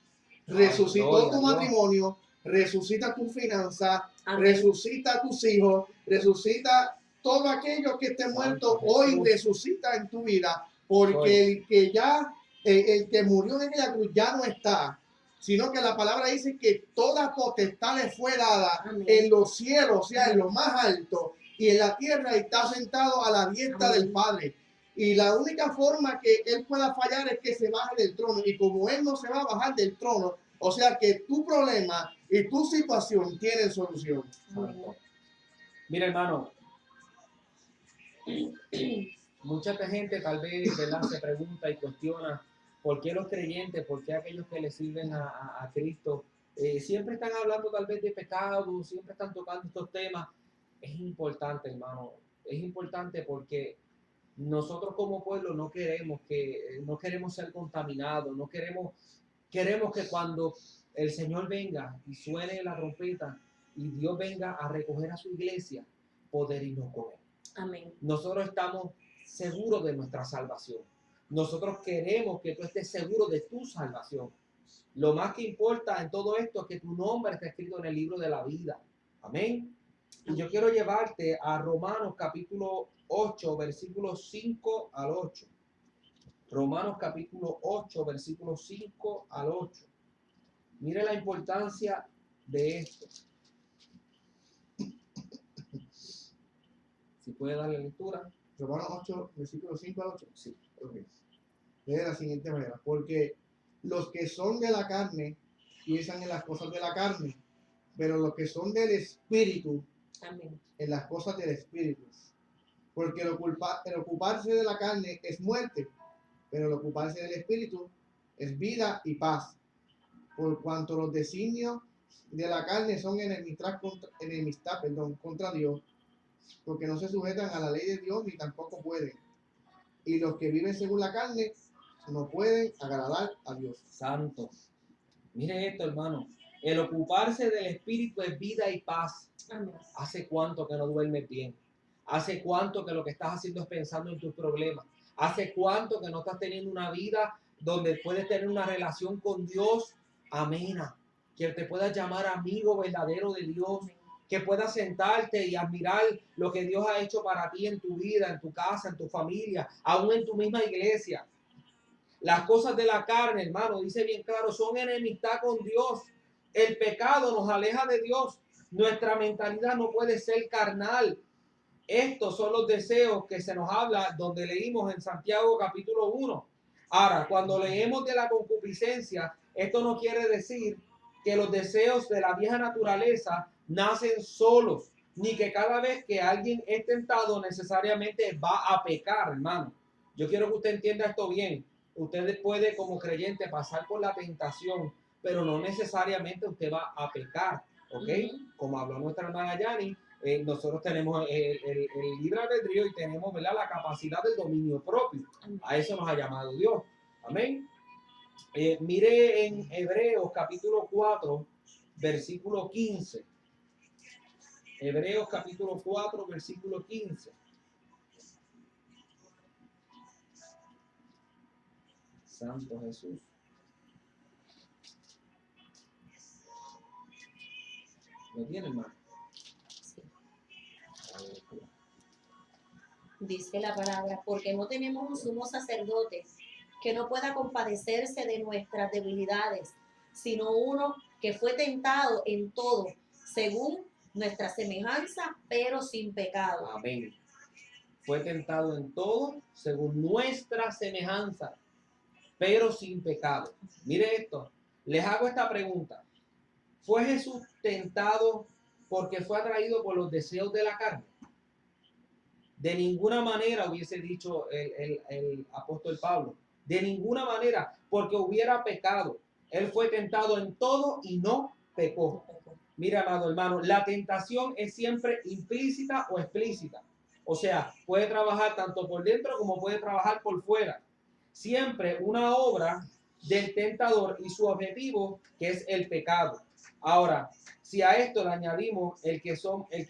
[SPEAKER 2] resucitó tu
[SPEAKER 1] Gloria,
[SPEAKER 2] matrimonio, resucita tu finanza,
[SPEAKER 3] Amén.
[SPEAKER 2] resucita a tus hijos, resucita todo aquello que esté muerto,
[SPEAKER 1] Santo
[SPEAKER 2] hoy
[SPEAKER 1] Jesús.
[SPEAKER 2] resucita en tu vida, porque el que ya, el que murió en aquella cruz ya no está, sino que la palabra dice que toda potestad le fue dada
[SPEAKER 3] Amén.
[SPEAKER 2] en los cielos, o sea,
[SPEAKER 3] Amén.
[SPEAKER 2] en lo más alto, y en la tierra está sentado a la diestra
[SPEAKER 3] Amén.
[SPEAKER 2] del Padre. Y la única forma que Él pueda fallar es que se baje del trono. Y como Él no se va a bajar del trono, o sea que tu problema y tu situación tienen solución.
[SPEAKER 1] Santo. Mira, hermano, mucha gente tal vez, ¿verdad?, se pregunta y cuestiona por qué los creyentes, por qué aquellos que le sirven a Cristo siempre están hablando tal vez de pecado, siempre están tocando estos temas. Es importante, hermano, es importante porque nosotros como pueblo no queremos ser contaminados, queremos que cuando el Señor venga y suene la trompeta y Dios venga a recoger a su iglesia, poder irnos con Él.
[SPEAKER 3] Amén.
[SPEAKER 1] Nosotros estamos seguros de nuestra salvación. Nosotros queremos que tú estés seguro de tu salvación. Lo más que importa en todo esto es que tu nombre está escrito en el libro de la vida. Amén. Y yo quiero llevarte a Romanos capítulo 8, versículos 5 al 8. Romanos capítulo 8, versículos 5 al 8. Mire la importancia de esto. Si puede darle lectura.
[SPEAKER 2] Romanos 8, versículos 5 al 8.
[SPEAKER 1] Sí.
[SPEAKER 2] Okay. De la siguiente manera, porque los que son de la carne piensan en las cosas de la carne, pero los que son del Espíritu,
[SPEAKER 3] Amén.
[SPEAKER 2] en las cosas del Espíritu. Porque el ocuparse de la carne es muerte, pero el ocuparse del Espíritu es vida y paz. Por cuanto los designios de la carne son enemistad contra Dios, porque no se sujetan a la ley de Dios ni tampoco pueden. Y los que viven según la carne no pueden agradar a Dios.
[SPEAKER 1] Santo. Mire esto, hermano. El ocuparse del Espíritu es vida y paz.
[SPEAKER 3] Amén.
[SPEAKER 1] ¿Hace cuánto que no duermes bien? ¿Hace cuánto que lo que estás haciendo es pensando en tus problemas? ¿Hace cuánto que no estás teniendo una vida donde puedes tener una relación con Dios amena? Que te puedas llamar amigo verdadero de Dios. Que puedas sentarte y admirar lo que Dios ha hecho para ti en tu vida, en tu casa, en tu familia, aún en tu misma iglesia. Las cosas de la carne, hermano, dice bien claro, son enemistad con Dios. El pecado nos aleja de Dios. Nuestra mentalidad no puede ser carnal. Estos son los deseos que se nos habla donde leímos en Santiago capítulo 1. Ahora, cuando leemos de la concupiscencia, esto no quiere decir que los deseos de la vieja naturaleza nacen solos, ni que cada vez que alguien es tentado necesariamente va a pecar, hermano. Yo quiero que usted entienda esto bien. Usted puede como creyente pasar por la tentación, pero no necesariamente usted va a pecar, ¿ok? Como habló nuestra hermana Yani, nosotros tenemos el libre albedrío y tenemos, ¿verdad?, la capacidad del dominio propio. A eso nos ha llamado Dios. Amén. Mire en Hebreos capítulo 4, versículo 15. Hebreos capítulo 4, versículo 15. Santo Jesús. ¿Lo tiene, hermano?
[SPEAKER 3] Sí. Dice la palabra, porque no tenemos un sumo sacerdote que no pueda compadecerse de nuestras debilidades, sino uno que fue tentado en todo, según nuestra semejanza, pero sin pecado.
[SPEAKER 1] Amén. Fue tentado en todo, según nuestra semejanza, pero sin pecado. Mire esto, les hago esta pregunta. ¿Fue Jesús tentado porque fue atraído por los deseos de la carne? De ninguna manera, hubiese dicho el apóstol Pablo. De ninguna manera, porque hubiera pecado. Él fue tentado en todo y no pecó. Mira, amado hermano, la tentación es siempre implícita o explícita. O sea, puede trabajar tanto por dentro como puede trabajar por fuera. Siempre una obra del tentador y su objetivo, que es el pecado. Ahora, si a esto le añadimos el que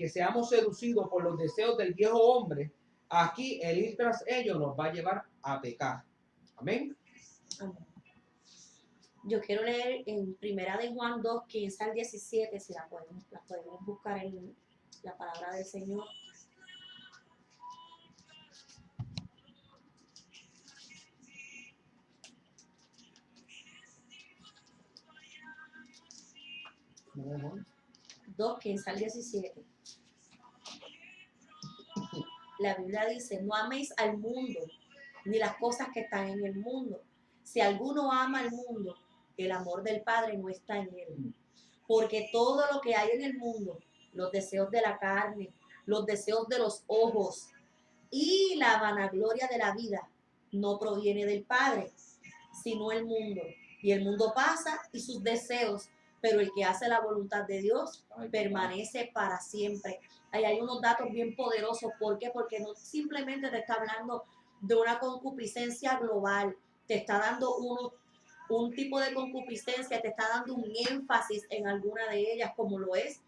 [SPEAKER 1] seamos seducidos por los deseos del viejo hombre, aquí el ir tras ellos nos va a llevar a pecar. Amén.
[SPEAKER 3] Amén. Yo quiero leer en Primera de Juan 2, 15 al 17, si la podemos buscar en la palabra del Señor.
[SPEAKER 2] No,
[SPEAKER 3] 2, 15 al 17. La Biblia dice, no améis al mundo, ni las cosas que están en el mundo. Si alguno ama al mundo, el amor del Padre no está en él. Porque todo lo que hay en el mundo, los deseos de la carne, los deseos de los ojos y la vanagloria de la vida, no proviene del Padre, sino el mundo. Y el mundo pasa y sus deseos, pero el que hace la voluntad de Dios permanece para siempre. Ahí hay unos datos bien poderosos. ¿Por qué? Porque no simplemente te está hablando de una concupiscencia global, te está dando un tipo de concupiscencia, te está dando un énfasis en alguna de ellas, como lo es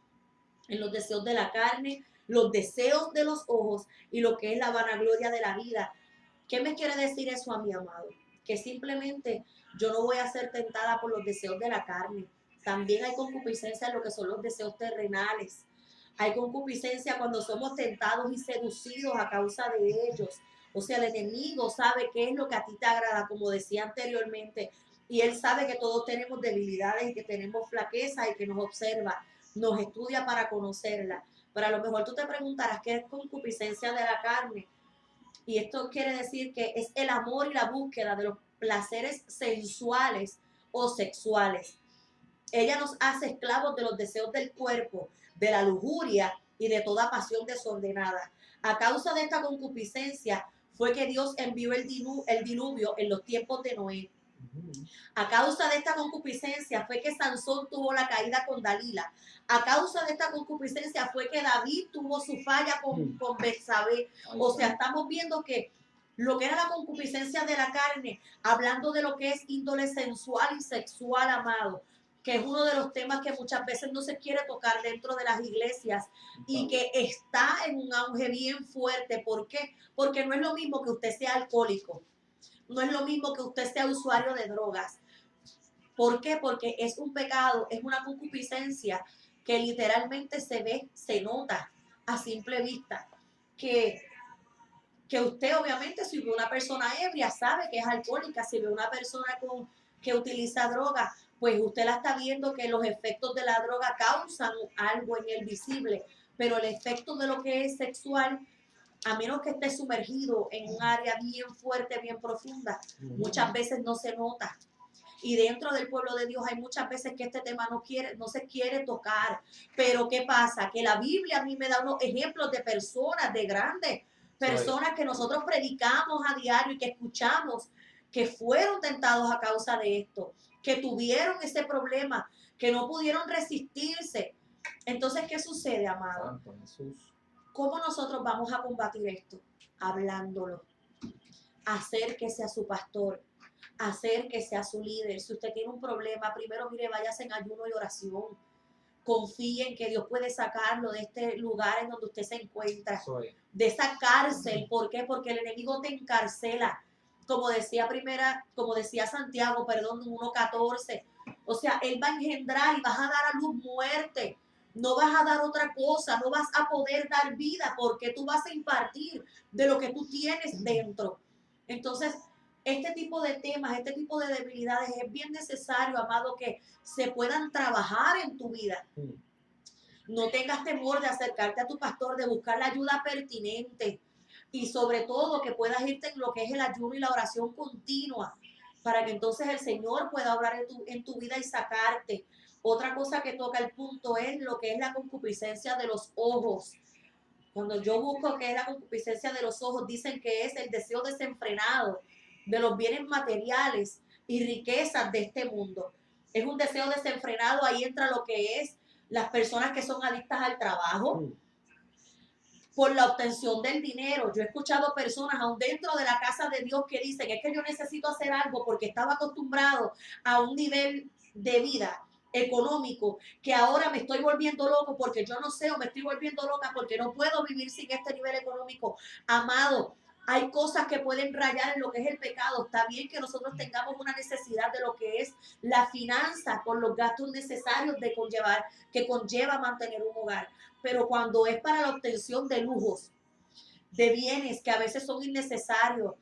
[SPEAKER 3] en los deseos de la carne, los deseos de los ojos y lo que es la vanagloria de la vida. ¿Qué me quiere decir eso a mi amado? Que simplemente yo no voy a ser tentada por los deseos de la carne. También hay concupiscencia en lo que son los deseos terrenales. Hay concupiscencia cuando somos tentados y seducidos a causa de ellos. O sea, el enemigo sabe qué es lo que a ti te agrada, como decía anteriormente, y él sabe que todos tenemos debilidades y que tenemos flaquezas y que nos observa, nos estudia para conocerla. Pero a lo mejor tú te preguntarás qué es concupiscencia de la carne. Y esto quiere decir que es el amor y la búsqueda de los placeres sensuales o sexuales. Ella nos hace esclavos de los deseos del cuerpo, de la lujuria y de toda pasión desordenada. A causa de esta concupiscencia fue que Dios envió el diluvio en los tiempos de Noé. A causa de esta concupiscencia fue que Sansón tuvo la caída con Dalila. A causa de esta concupiscencia fue que David tuvo su falla con Betsabé. O sea, estamos viendo que lo que era la concupiscencia de la carne, hablando de lo que es índole sensual y sexual, amado, que es uno de los temas que muchas veces no se quiere tocar dentro de las iglesias y que está en un auge bien fuerte. ¿Por qué? Porque no es lo mismo que usted sea alcohólico. No es lo mismo que usted sea usuario de drogas. ¿Por qué? Porque es un pecado, es una concupiscencia que literalmente se ve, se nota a simple vista. Que usted obviamente, si ve una persona ebria, sabe que es alcohólica. Si ve una persona que utiliza droga, pues usted la está viendo que los efectos de la droga causan algo en el visible. Pero el efecto de lo que es sexual, a menos que esté sumergido en un área bien fuerte, bien profunda, muchas veces no se nota. Y dentro del pueblo de Dios hay muchas veces que este tema no se quiere tocar. Pero ¿qué pasa? Que la Biblia a mí me da unos ejemplos de personas, de grandes personas que nosotros predicamos a diario y que escuchamos, que fueron tentados a causa de esto, que tuvieron ese problema, que no pudieron resistirse. Entonces, ¿qué sucede, amado?
[SPEAKER 1] Santo Jesús.
[SPEAKER 3] ¿Cómo nosotros vamos a combatir esto? Hablándolo. Acérquese a su pastor, acérquese a su líder. Si usted tiene un problema, primero, mire, váyase en ayuno y oración. Confíe en que Dios puede sacarlo de este lugar en donde usted se encuentra, de esa cárcel. ¿Por qué? Porque el enemigo te encarcela. Como decía Santiago, en 1:14. O sea, él va a engendrar y vas a dar a luz muerte. No vas a dar otra cosa, no vas a poder dar vida porque tú vas a impartir de lo que tú tienes dentro. Entonces, este tipo de temas, este tipo de debilidades es bien necesario, amado, que se puedan trabajar en tu vida. No tengas temor de acercarte a tu pastor, de buscar la ayuda pertinente y sobre todo que puedas irte en lo que es el ayuno y la oración continua para que entonces el Señor pueda obrar en tu vida y sacarte. Otra cosa que toca el punto es lo que es la concupiscencia de los ojos. Cuando yo busco qué es la concupiscencia de los ojos, dicen que es el deseo desenfrenado de los bienes materiales y riquezas de este mundo. Es un deseo desenfrenado, ahí entra lo que es las personas que son adictas al trabajo, por la obtención del dinero. Yo he escuchado personas aún dentro de la casa de Dios que dicen, es que yo necesito hacer algo porque estaba acostumbrado a un nivel de vida económico, que ahora me estoy volviendo loco porque yo no sé, o me estoy volviendo loca porque no puedo vivir sin este nivel económico. Amado, hay cosas que pueden rayar en lo que es el pecado. Está bien que nosotros tengamos una necesidad de lo que es la finanza por los gastos necesarios que conlleva mantener un hogar. Pero cuando es para la obtención de lujos, de bienes que a veces son innecesarios,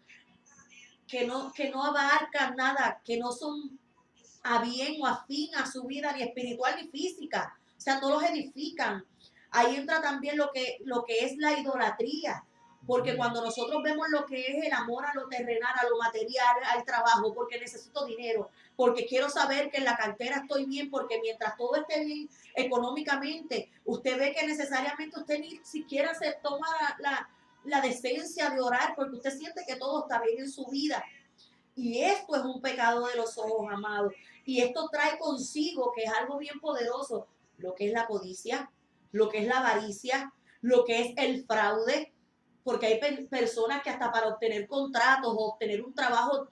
[SPEAKER 3] que no abarcan nada, que no son a bien o afín a su vida, ni espiritual ni física, o sea, no los edifican. Ahí entra también lo que es la idolatría, porque cuando nosotros vemos lo que es el amor a lo terrenal, a lo material, al trabajo, porque necesito dinero, porque quiero saber que en la cartera estoy bien, porque mientras todo esté bien económicamente, usted ve que necesariamente usted ni siquiera se toma la decencia de orar, porque usted siente que todo está bien en su vida. Y esto es un pecado de los ojos, amados. Y esto trae consigo, que es algo bien poderoso, lo que es la codicia, lo que es la avaricia, lo que es el fraude, porque hay personas que hasta para obtener contratos o obtener un trabajo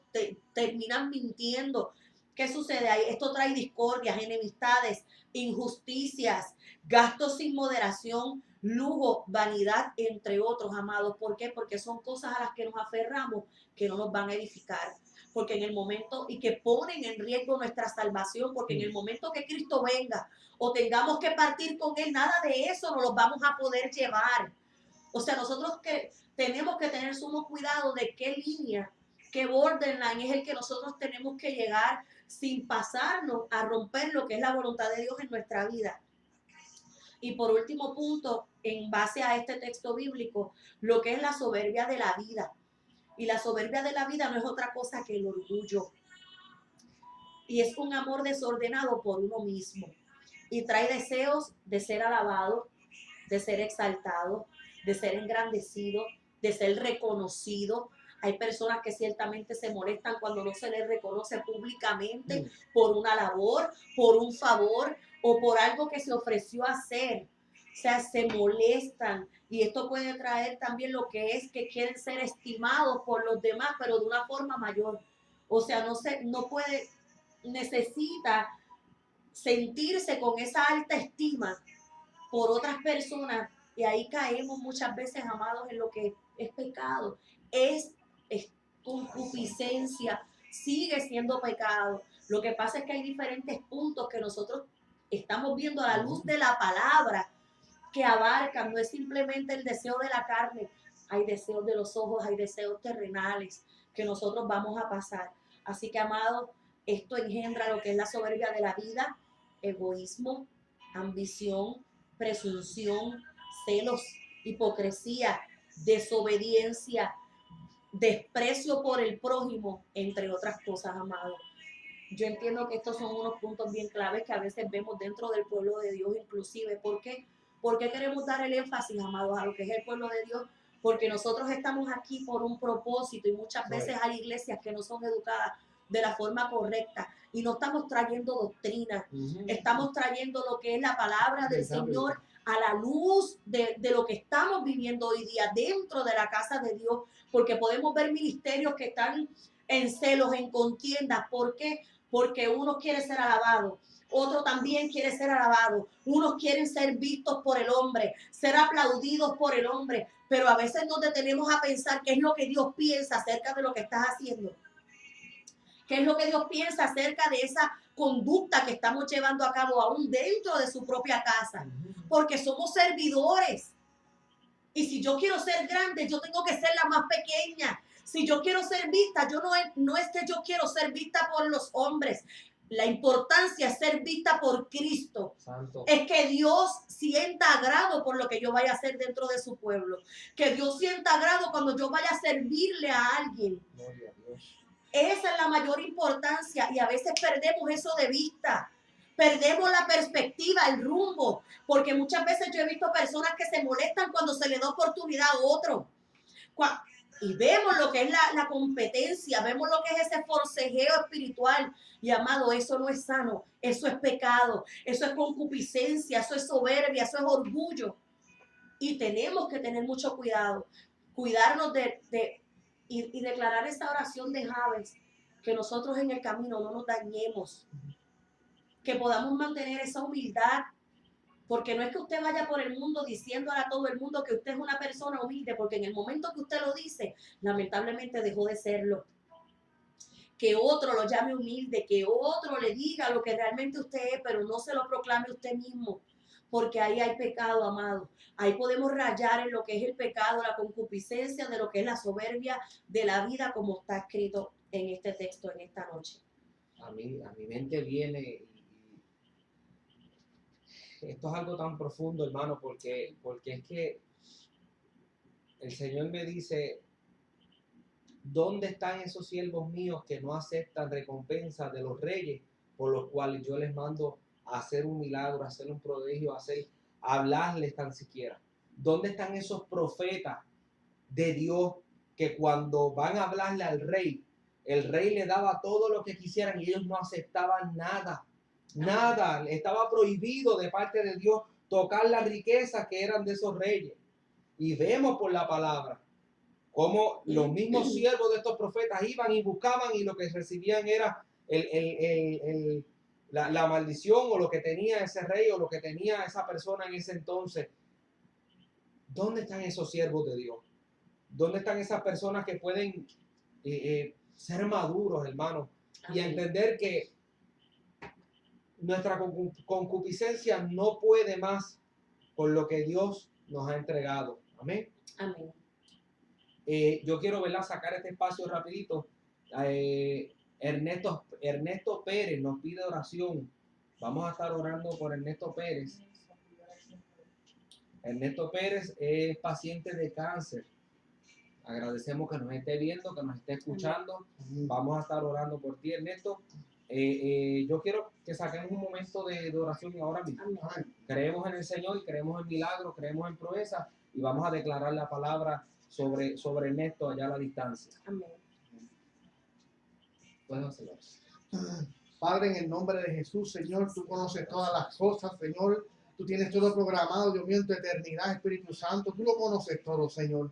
[SPEAKER 3] terminan mintiendo. ¿Qué sucede ahí? Esto trae discordias, enemistades, injusticias, gastos sin moderación, lujo, vanidad, entre otros, amados. ¿Por qué? Porque son cosas a las que nos aferramos que no nos van a edificar, porque en el momento, y que ponen en riesgo nuestra salvación, porque en el momento que Cristo venga o tengamos que partir con Él, nada de eso nos lo vamos a poder llevar. O sea, nosotros que tenemos que tener sumo cuidado de qué línea, qué borderline es el que nosotros tenemos que llegar sin pasarnos a romper lo que es la voluntad de Dios en nuestra vida. Y por último punto, en base a este texto bíblico, lo que es la soberbia de la vida. Y la soberbia de la vida no es otra cosa que el orgullo. Y es un amor desordenado por uno mismo. Y trae deseos de ser alabado, de ser exaltado, de ser engrandecido, de ser reconocido. Hay personas que ciertamente se molestan cuando no se les reconoce públicamente por una labor, por un favor o por algo que se ofreció a hacer. O sea, se molestan, y esto puede traer también lo que es que quieren ser estimados por los demás, pero de una forma mayor. O sea, no puede, necesita sentirse con esa alta estima por otras personas, y ahí caemos muchas veces, amados, en lo que es pecado. Es concupiscencia, sigue siendo pecado. Lo que pasa es que hay diferentes puntos que nosotros estamos viendo a la luz de la palabra que abarcan, no es simplemente el deseo de la carne, hay deseos de los ojos, hay deseos terrenales que nosotros vamos a pasar. Así que, amados, esto engendra lo que es la soberbia de la vida, egoísmo, ambición, presunción, celos, hipocresía, desobediencia, desprecio por el prójimo, entre otras cosas, amados. Yo entiendo que estos son unos puntos bien claves que a veces vemos dentro del pueblo de Dios inclusive. ¿Por qué? ¿Por qué queremos dar el énfasis, amados, a lo que es el pueblo de Dios? Porque nosotros estamos aquí por un propósito, y muchas veces hay iglesias que no son educadas de la forma correcta y no estamos trayendo doctrina, estamos trayendo lo que es la palabra del Señor a la luz de lo que estamos viviendo hoy día dentro de la casa de Dios, porque podemos ver ministerios que están en celos, en contiendas. ¿Por qué? Porque uno quiere ser alabado, otro también quiere ser alabado, unos quieren ser vistos por el hombre, ser aplaudidos por el hombre, pero a veces nos detenemos a pensar qué es lo que Dios piensa acerca de lo que estás haciendo, qué es lo que Dios piensa acerca de esa conducta que estamos llevando a cabo aún dentro de su propia casa, porque somos servidores. Y si yo quiero ser grande, yo tengo que ser la más pequeña. Si yo quiero ser vista, no es que yo quiero ser vista por los hombres. La importancia es ser vista por Cristo. Santo. Es que Dios sienta agrado por lo que yo vaya a hacer dentro de su pueblo. Que Dios sienta agrado cuando yo vaya a servirle a alguien. Gloria a Dios. Esa es la mayor importancia, y a veces perdemos eso de vista. Perdemos la perspectiva, el rumbo, porque muchas veces yo he visto personas que se molestan cuando se le da oportunidad a otro. Y vemos lo que es la competencia, vemos lo que es ese forcejeo espiritual. Y, amado, eso no es sano, eso es pecado, eso es concupiscencia, eso es soberbia, eso es orgullo. Y tenemos que tener mucho cuidado, cuidarnos y declarar esa oración de Jabes, que nosotros en el camino no nos dañemos. que podamos mantener esa humildad, porque no es que usted vaya por el mundo diciéndole a todo el mundo que usted es una persona humilde, porque en el momento que usted lo dice, lamentablemente dejó de serlo. Que otro lo llame humilde, que otro le diga lo que realmente usted es, pero no se lo proclame usted mismo, porque ahí hay pecado, amado. Ahí podemos rayar en lo que es el pecado, la concupiscencia, de lo que es la soberbia de la vida, como está escrito en este texto, en esta noche.
[SPEAKER 1] A mi mente viene, y esto es algo tan profundo, hermano, porque es que el Señor me dice, ¿dónde están esos siervos míos que no aceptan recompensa de los reyes, por los cuales yo les mando a hacer un milagro, a hacer un prodigio, a hablarles tan siquiera? ¿Dónde están esos profetas de Dios que cuando van a hablarle al rey, el rey le daba todo lo que quisieran y ellos no aceptaban nada? Nada, estaba prohibido de parte de Dios tocar las riquezas que eran de esos reyes. Y vemos por la palabra cómo los mismos siervos de estos profetas iban y buscaban y lo que recibían era la maldición o lo que tenía ese rey o lo que tenía esa persona en ese entonces. ¿Dónde están esos siervos de Dios? ¿Dónde están esas personas que pueden ser maduros, hermano? Y entender que nuestra concupiscencia no puede más con lo que Dios nos ha entregado. Amén.
[SPEAKER 3] Amén.
[SPEAKER 1] Yo quiero, ¿verdad?, sacar este espacio rapidito. Ernesto Pérez nos pide oración. Vamos a estar orando por Ernesto Pérez. Ernesto Pérez es paciente de cáncer. Agradecemos que nos esté viendo, que nos esté escuchando. Vamos a estar orando por ti, Ernesto. Yo quiero que saquemos un momento de oración ahora mismo. Creemos en el Señor, creemos en milagros, creemos en proezas y vamos a declarar la palabra sobre Ernesto allá a la distancia.
[SPEAKER 3] Amén.
[SPEAKER 1] Pueden hacerlo.
[SPEAKER 2] Padre, en el nombre de Jesús, Señor, tú conoces todas las cosas, Señor. Tú tienes todo programado, Dios mío, en tu eternidad, Espíritu Santo. Tú lo conoces todo, Señor.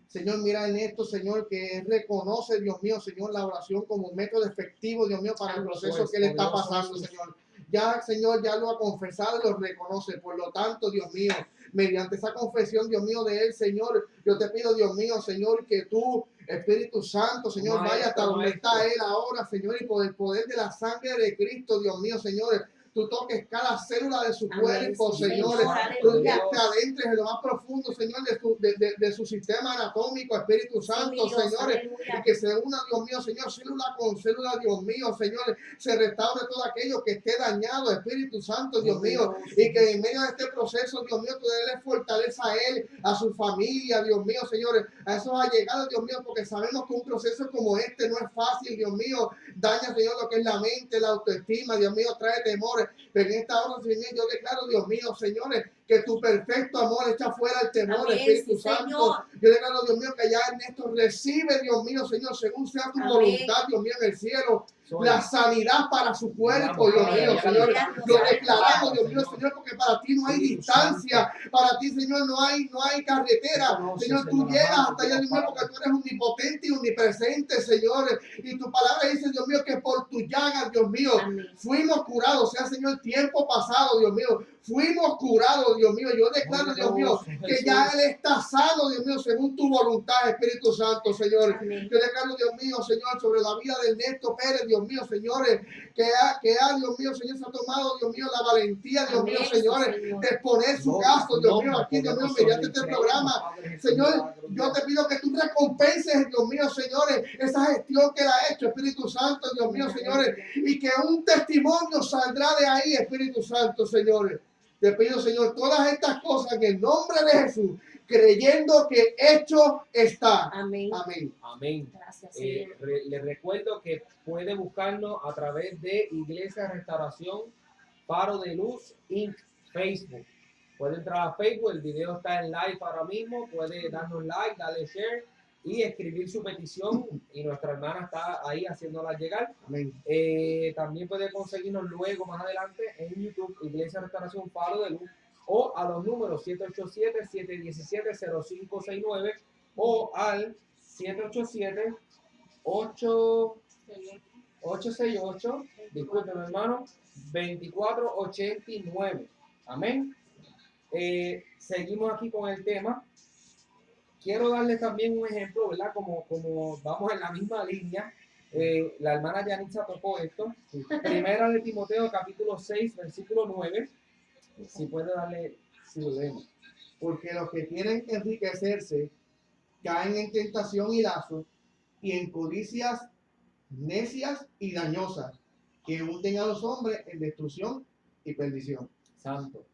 [SPEAKER 2] Señor, mira en esto, Señor, que reconoce, Dios mío, Señor, la oración como un método efectivo, Dios mío, para el proceso que le está pasando, Señor. Ya, Señor, ya lo ha confesado y lo reconoce. Por lo tanto, Dios mío, mediante esa confesión, Dios mío, de él, Señor, yo te pido, Dios mío, Señor, que tú, Espíritu Santo, Señor, vaya hasta donde está él ahora, Señor, y por el poder de la sangre de Cristo, Dios mío, Señor, tú toques cada célula de su cuerpo, Señor. Tú te adentres en lo más profundo, Señor, de su sistema anatómico, Espíritu Santo, Señor. Y que se una, Dios mío, Señor, célula con célula, Dios mío, Señor. Se restaure todo aquello que esté dañado, Espíritu Santo, Dios mío. Y que en medio de este proceso, Dios mío, tú le fortaleza a él, a su familia, Dios mío, Señor. A esos allegados, Dios mío, porque sabemos que un proceso como este no es fácil, Dios mío. Daña, Señor, lo que es la mente, la autoestima, Dios mío, trae temores. Pero en esta hora, Señor, yo declaro, Dios mío, señores, que tu perfecto amor echa fuera el temor, amén, Espíritu Santo. Señor. Yo declaro, Dios mío, que ya Ernesto recibe, Dios mío, Señor, según sea tu voluntad, Dios mío, en el cielo, la sanidad para su cuerpo, Dios mío, Señor. Lo declaramos, Dios mío, Señor, porque para ti no hay distancia, para ti, Señor, no hay carretera. Señor, tú llegas hasta allá, Dios mío, porque tú eres omnipotente y omnipresente, Señor. Y tu palabra dice, Dios mío, que por tu llagas, Dios mío, fuimos curados. O sea, Señor, tiempo pasado, Dios mío, fuimos curados, Dios mío. Yo declaro, Dios mío, que ya Él está sano, Dios mío, según tu voluntad, Espíritu Santo, Señor. Yo declaro, Dios mío, Señor, sobre la vida de Ernesto Pérez, Dios mío, señores, Dios mío, Señor, se ha tomado, Dios mío, la valentía, Dios mío, señores, de exponer su caso, Dios mío, aquí, Dios mío, mediante este programa. Señor, yo te pido que tú recompenses, Dios mío, señores, esa gestión que Él ha hecho, Espíritu Santo, Dios mío, señores, y que un testimonio saldrá de ahí, Espíritu Santo, señores. Te pido, Señor, todas estas cosas en el nombre de Jesús, creyendo que hecho está. Amén. Amén.
[SPEAKER 1] Amén. Gracias, les recuerdo que puede buscarnos a través de Iglesia Restauración Faro de Luz Inc. Facebook. Puede entrar a Facebook, el video está en live ahora mismo, puede darnos like, darle share y escribir su petición y nuestra hermana está ahí haciéndola llegar.
[SPEAKER 2] Amén.
[SPEAKER 1] También puede conseguirnos luego, más adelante, en YouTube, Iglesia Restauración Faro de Luz, o a los números 787-717-0569 o al 787-8... 868, discúlpeme hermano, 2489. Amén. Seguimos aquí con el tema. Quiero darles también un ejemplo, ¿verdad? Como vamos en la misma línea. La hermana Yanitza tocó esto. Primera de Timoteo, capítulo 6, versículo 9. Si puede darle, si lo leemos.
[SPEAKER 2] Porque los que quieren enriquecerse caen en tentación y lazo y en codicias necias y dañosas que hunden a los hombres en destrucción y perdición.
[SPEAKER 1] Santo.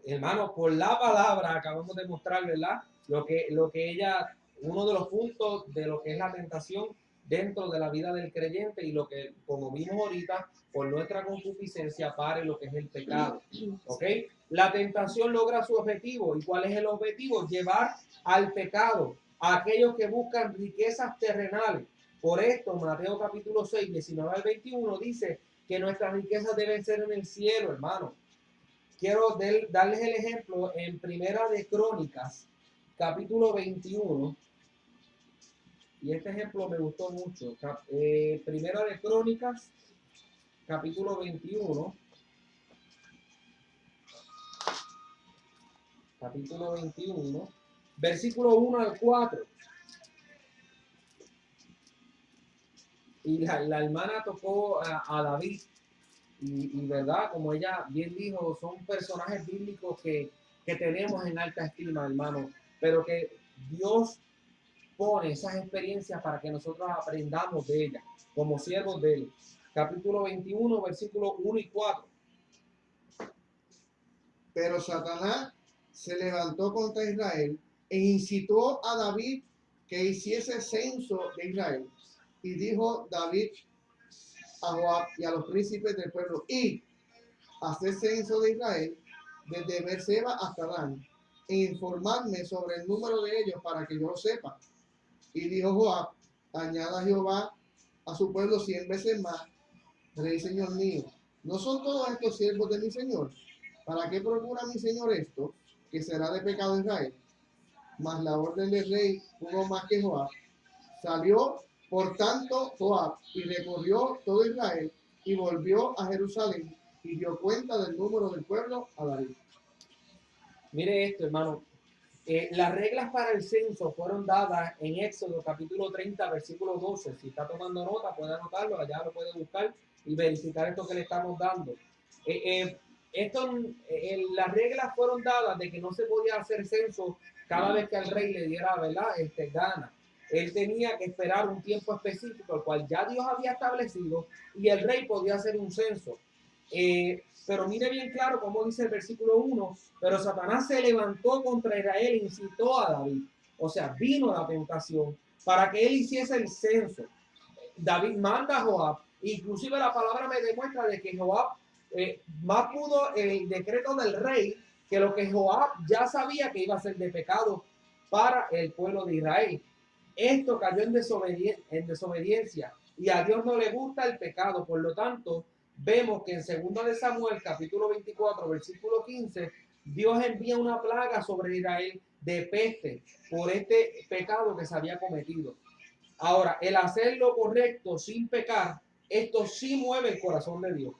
[SPEAKER 1] Hermano, por la palabra acabamos de mostrar, ¿verdad? Lo que ella, uno de los puntos de lo que es la tentación dentro de la vida del creyente y lo que, como vimos ahorita, por nuestra concupiscencia pare lo que es el pecado. ¿Ok? La tentación logra su objetivo. ¿Y cuál es el objetivo? Llevar al pecado a aquellos que buscan riquezas terrenales. Por esto, Mateo capítulo 6, 19 al 21 dice que nuestras riquezas deben ser en el cielo, hermano. Quiero darles el ejemplo en Primera de Crónicas, capítulo 21. Y este ejemplo me gustó mucho. Primera de Crónicas, capítulo 21. Capítulo 21, versículo 1 al 4. Y la hermana tocó a David. Y verdad, como ella bien dijo, son personajes bíblicos que tenemos en alta estima, hermano. Pero que Dios pone esas experiencias para que nosotros aprendamos de ellas, como siervos de él. Capítulo 21, versículos 1 y 4.
[SPEAKER 2] Pero Satanás se levantó contra Israel e incitó a David que hiciese censo de Israel. Y dijo David a Joab y a los príncipes del pueblo: y hacer censo de Israel desde Beerseba hasta Dan, e informarme sobre el número de ellos para que yo lo sepa. Y dijo Joab: añada Jehová a su pueblo 100 veces más, rey señor mío. ¿No son todos estos siervos de mi señor? ¿Para qué procura mi señor esto, que será de pecado Israel? Mas la orden del rey pudo más que Joab. Salió por tanto Joab y recorrió todo Israel y volvió a Jerusalén y dio cuenta del número del pueblo a David.
[SPEAKER 1] Mire esto, hermano. Las reglas para el censo fueron dadas en Éxodo capítulo 30, versículo 12. Si está tomando nota, puede anotarlo, allá lo puede buscar y verificar esto que le estamos dando. Las reglas fueron dadas de que no se podía hacer censo cada vez que al rey le diera, ¿verdad? Gana. Él tenía que esperar un tiempo específico, el cual ya Dios había establecido, y el rey podía hacer un censo. Pero mire bien claro cómo dice el versículo 1, pero Satanás se levantó contra Israel e incitó a David. O sea, vino la tentación para que él hiciese el censo. David manda a Joab, inclusive la palabra me demuestra de que Joab más pudo el decreto del rey que lo que Joab ya sabía que iba a ser de pecado para el pueblo de Israel. Esto cayó en desobediencia y a Dios no le gusta el pecado. Por lo tanto, vemos que en 2 de Samuel, capítulo 24, versículo 15, Dios envía una plaga sobre Israel de peste por este pecado que se había cometido. Ahora, el hacer lo correcto sin pecar, esto sí mueve el corazón de Dios.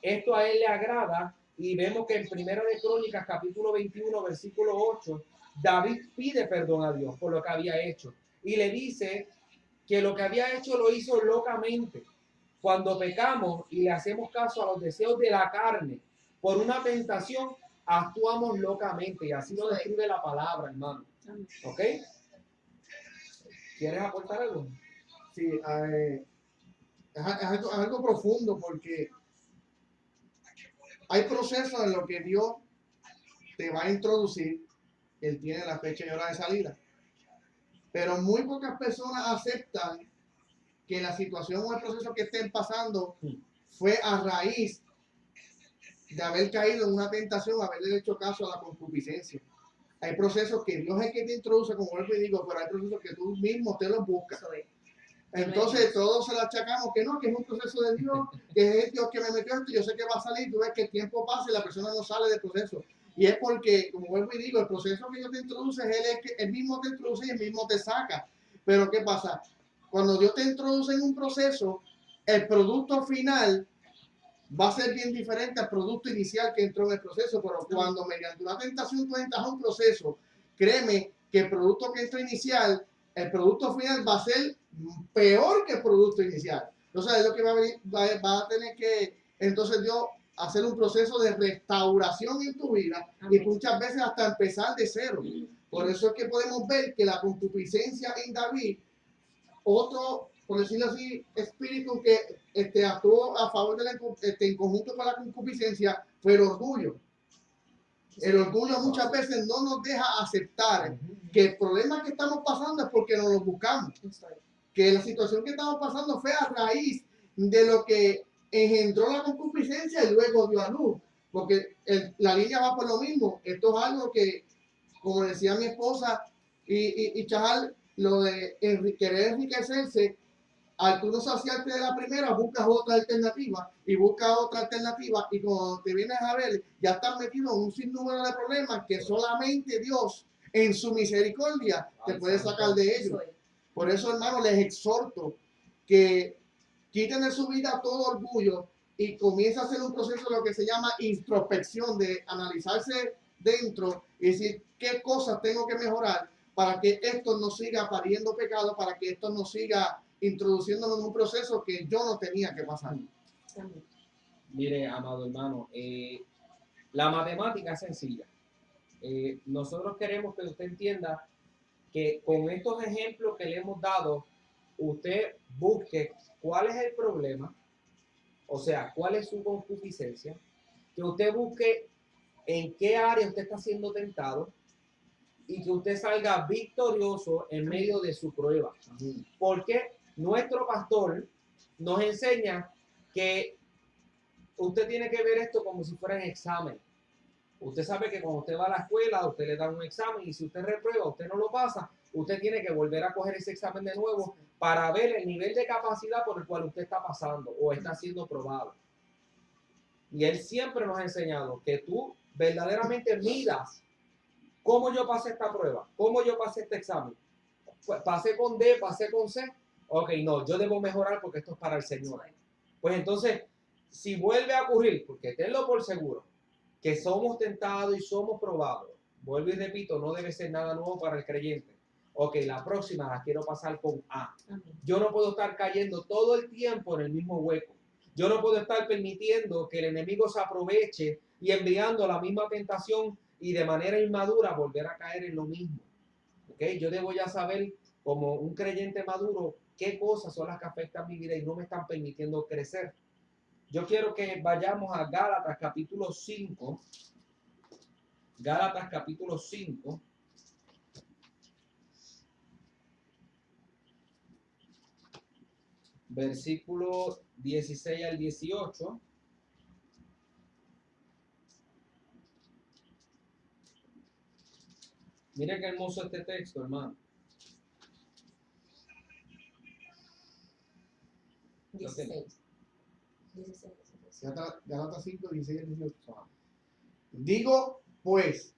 [SPEAKER 1] Esto a él le agrada y vemos que en Primera de Crónicas, capítulo 21, versículo 8, David pide perdón a Dios por lo que había hecho y le dice que lo que había hecho lo hizo locamente. Cuando pecamos y le hacemos caso a los deseos de la carne por una tentación, actuamos locamente y así lo describe la palabra, hermano. ¿Ok? ¿Quieres aportar algo?
[SPEAKER 2] Sí, es algo profundo, porque hay procesos en los que Dios te va a introducir. Él tiene la fecha y hora de salida. Pero muy pocas personas aceptan que la situación o el proceso que estén pasando fue a raíz de haber caído en una tentación, haberle hecho caso a la concupiscencia. Hay procesos que Dios es el que te introduce, como vuelvo y digo, pero hay procesos que tú mismo te los buscas. Entonces todos se lo achacamos que no, que es un proceso de Dios, que es Dios que me metió esto, yo sé que va a salir. Tú ves que el tiempo pasa y la persona no sale del proceso. Y es porque, como vuelvo y digo, el proceso que Dios te introduce es él mismo te introduce y él mismo te saca. Pero ¿qué pasa? Cuando Dios te introduce en un proceso, el producto final va a ser bien diferente al producto inicial que entró en el proceso, pero cuando mediante una tentación tú entras a un proceso, créeme que el producto que entró inicial, el producto final va a ser peor que el producto inicial. Entonces es lo que va a tener que, entonces Dios, hacer un proceso de restauración en tu vida. Amén. Y muchas veces hasta empezar de cero. Por eso es que podemos ver que la concupiscencia en David, otro, por decirlo así, espíritu que actuó a favor de en conjunto con la concupiscencia, fue el orgullo. El orgullo muchas veces no nos deja aceptar que el problema que estamos pasando es porque no lo buscamos. Que la situación que estamos pasando fue a raíz de lo que engendró la concupiscencia y luego dio a luz. Porque la línea va por lo mismo. Esto es algo que, como decía mi esposa y Chajal, lo de querer enriquecerse, al tú no saciarte de la primera, buscas otra alternativa y buscas otra alternativa y cuando te vienes a ver, ya estás metido en un sinnúmero de problemas que solamente Dios en su misericordia te puede sacar de ellos. Por eso, hermano, les exhorto que quiten de su vida todo orgullo y comiencen a hacer un proceso de lo que se llama introspección, de analizarse dentro y decir qué cosas tengo que mejorar para que esto no siga pariendo pecado, para que esto no siga introduciéndonos en un proceso que yo no tenía que pasar.
[SPEAKER 1] Mire, amado hermano, la matemática es sencilla. Nosotros queremos que usted entienda que con estos ejemplos que le hemos dado, usted busque cuál es el problema, o sea, cuál es su concupiscencia, que usted busque en qué área usted está siendo tentado y que usted salga victorioso en medio de su prueba. Porque nuestro pastor nos enseña que usted tiene que ver esto como si fuera un examen. Usted sabe que cuando usted va a la escuela, usted le da un examen y si usted reprueba, usted no lo pasa, usted tiene que volver a coger ese examen de nuevo para ver el nivel de capacidad por el cual usted está pasando o está siendo probado. Y él siempre nos ha enseñado que tú verdaderamente midas cómo yo pasé esta prueba, cómo yo pasé este examen. Pasé con D, pasé con C. Ok, no, yo debo mejorar porque esto es para el Señor. Pues entonces, si vuelve a ocurrir, porque tenlo por seguro, que somos tentados y somos probados, vuelvo y repito, no debe ser nada nuevo para el creyente. Ok, la próxima la quiero pasar con A. Yo no puedo estar cayendo todo el tiempo en el mismo hueco. Yo no puedo estar permitiendo que el enemigo se aproveche y enviando la misma tentación y de manera inmadura volver a caer en lo mismo. Okay, yo debo ya saber, como un creyente maduro, qué cosas son las que afectan mi vida y no me están permitiendo crecer. Yo quiero que vayamos a Gálatas capítulo 5. Gálatas capítulo 5. Versículo 16 al 18. Mira qué hermoso este texto, hermano.
[SPEAKER 3] 16.
[SPEAKER 2] Gálatas 5, 16 al 18. Digo, pues,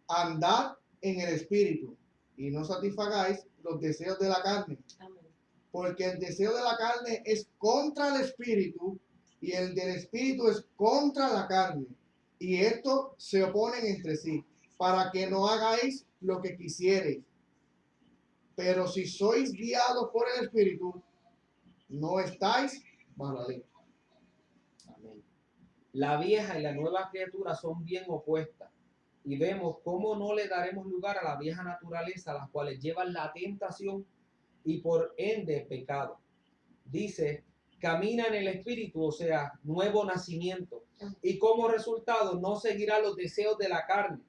[SPEAKER 2] andad en el espíritu y no satisfagáis los deseos de la carne. Amén. Porque el deseo de la carne es contra el espíritu y el del espíritu es contra la carne. Y estos se oponen entre sí, para que no hagáis lo que quisiereis. Pero si sois guiados por el espíritu, no estáis bajo la ley.
[SPEAKER 1] Amén. La vieja y la nueva criatura son bien opuestas. Y vemos cómo no le daremos lugar a la vieja naturaleza, las cuales llevan la tentación y por ende pecado. Dice, camina en el espíritu, o sea, nuevo nacimiento. Y como resultado no seguirá los deseos de la carne.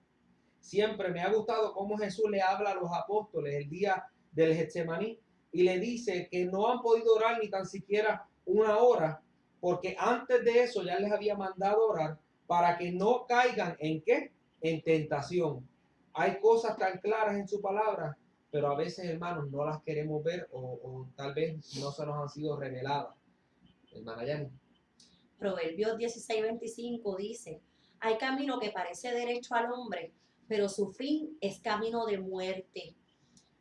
[SPEAKER 1] Siempre me ha gustado cómo Jesús le habla a los apóstoles el día del Getsemaní y le dice que no han podido orar ni tan siquiera una hora, porque antes de eso ya les había mandado orar para que no caigan en ¿qué? En tentación. Hay cosas tan claras en su palabra, pero a veces, hermanos, no las queremos ver o tal vez no se nos han sido reveladas. Hermana Yani.
[SPEAKER 3] Proverbios 16:25 dice, hay camino que parece derecho al hombre, pero su fin es camino de muerte.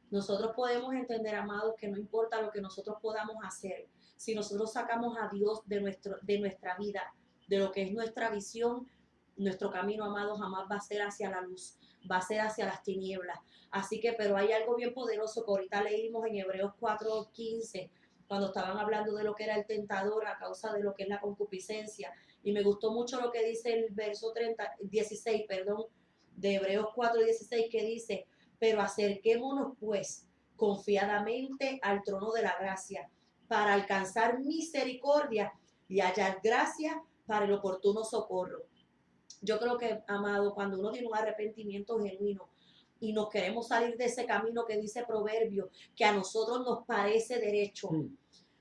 [SPEAKER 3] Nosotros podemos entender, amados, que no importa lo que nosotros podamos hacer, si nosotros sacamos a Dios de nuestra vida, de lo que es nuestra visión, nuestro camino, amado, jamás va a ser hacia la luz, va a ser hacia las tinieblas. Así que, pero hay algo bien poderoso que ahorita leímos en Hebreos 4:15, cuando estaban hablando de lo que era el tentador a causa de lo que es la concupiscencia. Y me gustó mucho lo que dice el verso 16, de Hebreos 4:16, que dice: pero acerquémonos pues confiadamente al trono de la gracia para alcanzar misericordia y hallar gracia para el oportuno socorro. Yo creo que, amado, cuando uno tiene un arrepentimiento genuino y nos queremos salir de ese camino que dice Proverbio, que a nosotros nos parece derecho,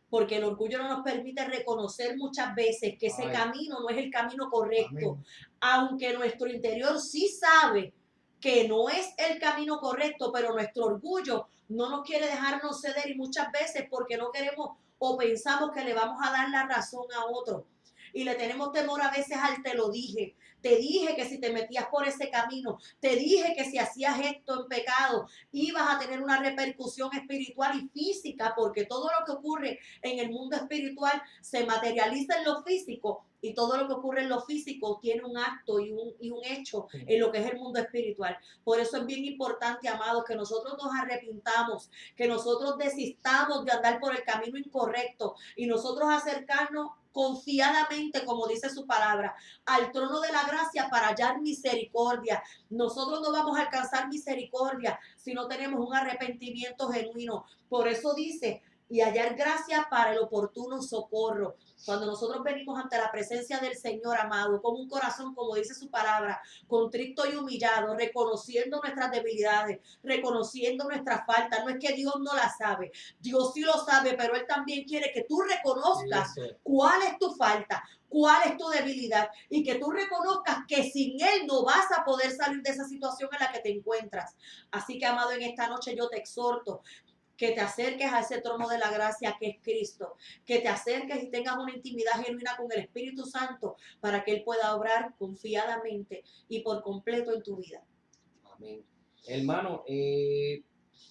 [SPEAKER 3] porque el orgullo no nos permite reconocer muchas veces que ese camino no es el camino correcto. Amén. Aunque nuestro interior sí sabe que no es el camino correcto, pero nuestro orgullo no nos quiere dejarnos ceder, y muchas veces porque no queremos o pensamos que le vamos a dar la razón a otro. Y le tenemos temor a veces al te lo dije. Te dije que si te metías por ese camino, te dije que si hacías esto en pecado, ibas a tener una repercusión espiritual y física, porque todo lo que ocurre en el mundo espiritual se materializa en lo físico, y todo lo que ocurre en lo físico tiene un acto y un hecho en lo que es el mundo espiritual. Por eso es bien importante, amados, que nosotros nos arrepintamos, que nosotros desistamos de andar por el camino incorrecto y nosotros acercarnos confiadamente, como dice su palabra, al trono de la gracia para hallar misericordia. Nosotros no vamos a alcanzar misericordia si no tenemos un arrepentimiento genuino. Por eso dice: y hallar gracia para el oportuno socorro. Cuando nosotros venimos ante la presencia del Señor, amado, con un corazón, como dice su palabra, contrito y humillado, reconociendo nuestras debilidades, reconociendo nuestras faltas. No es que Dios no las sabe, Dios sí lo sabe, pero Él también quiere que tú reconozcas cuál es tu falta, cuál es tu debilidad, y que tú reconozcas que sin Él no vas a poder salir de esa situación en la que te encuentras. Así que, amado, en esta noche yo te exhorto que te acerques a ese trono de la gracia que es Cristo, que te acerques y tengas una intimidad genuina con el Espíritu Santo para que Él pueda obrar confiadamente y por completo en tu vida.
[SPEAKER 1] Amén. Hermano,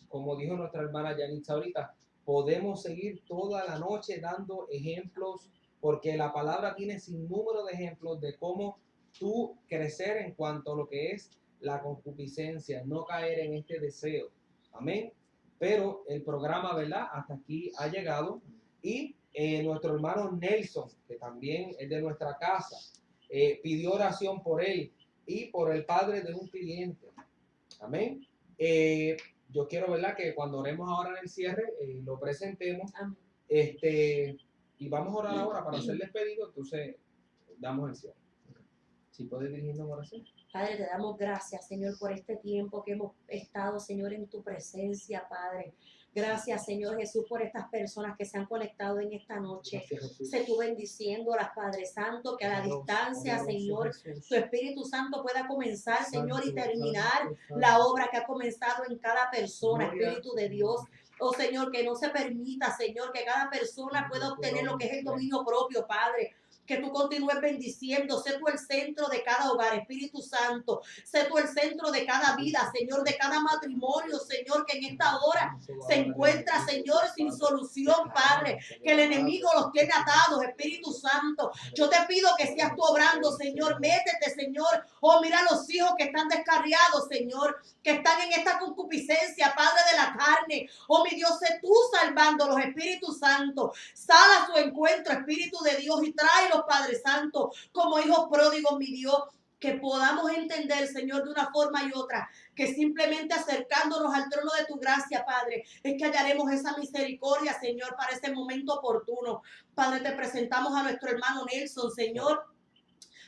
[SPEAKER 1] como dijo nuestra hermana Yanitza ahorita, podemos seguir toda la noche dando ejemplos, porque la palabra tiene sin número de ejemplos de cómo tú crecer en cuanto a lo que es la concupiscencia, no caer en este deseo. Amén. Pero el programa, ¿verdad?, hasta aquí ha llegado, y nuestro hermano Nelson, que también es de nuestra casa, pidió oración por él y por el padre de un cliente. Amén. Yo quiero, ¿verdad?, que cuando oremos ahora en el cierre, lo presentemos. Amén. Y vamos a orar ahora para hacer despedido, entonces damos el cierre. Si puedes dirigirnos en oración.
[SPEAKER 3] Padre, te damos gracias, Señor, por este tiempo que hemos estado, Señor, en tu presencia, Padre. Gracias, Señor Jesús, por estas personas que se han conectado en esta noche. Sé tú bendiciéndolas, Padre Santo, que a la distancia, Señor, tu Espíritu Santo pueda comenzar, Señor, y terminar la obra que ha comenzado en cada persona, Espíritu de Dios. Oh, Señor, que no se permita, Señor, que cada persona pueda obtener lo que es el dominio propio, Padre. Que tú continúes bendiciendo, sé tú el centro de cada hogar, Espíritu Santo, sé tú el centro de cada vida, Señor, de cada matrimonio, Señor, que en esta hora se encuentra, Señor, sin solución, Padre, que el enemigo los tiene atados, Espíritu Santo. Yo te pido que seas tú obrando, Señor, métete, Señor. Oh, mira los hijos que están descarriados, Señor, que están en esta concupiscencia, Padre de la carne. Oh, mi Dios, sé tú salvándolos, Espíritu Santo. Sal a su encuentro, Espíritu de Dios, y tráelos, Padre Santo, como hijos pródigos, mi Dios, que podamos entender, Señor, de una forma y otra, que simplemente acercándonos al trono de tu gracia, Padre, es que hallaremos esa misericordia, Señor, para ese momento oportuno. Padre, te presentamos a nuestro hermano Nelson, Señor,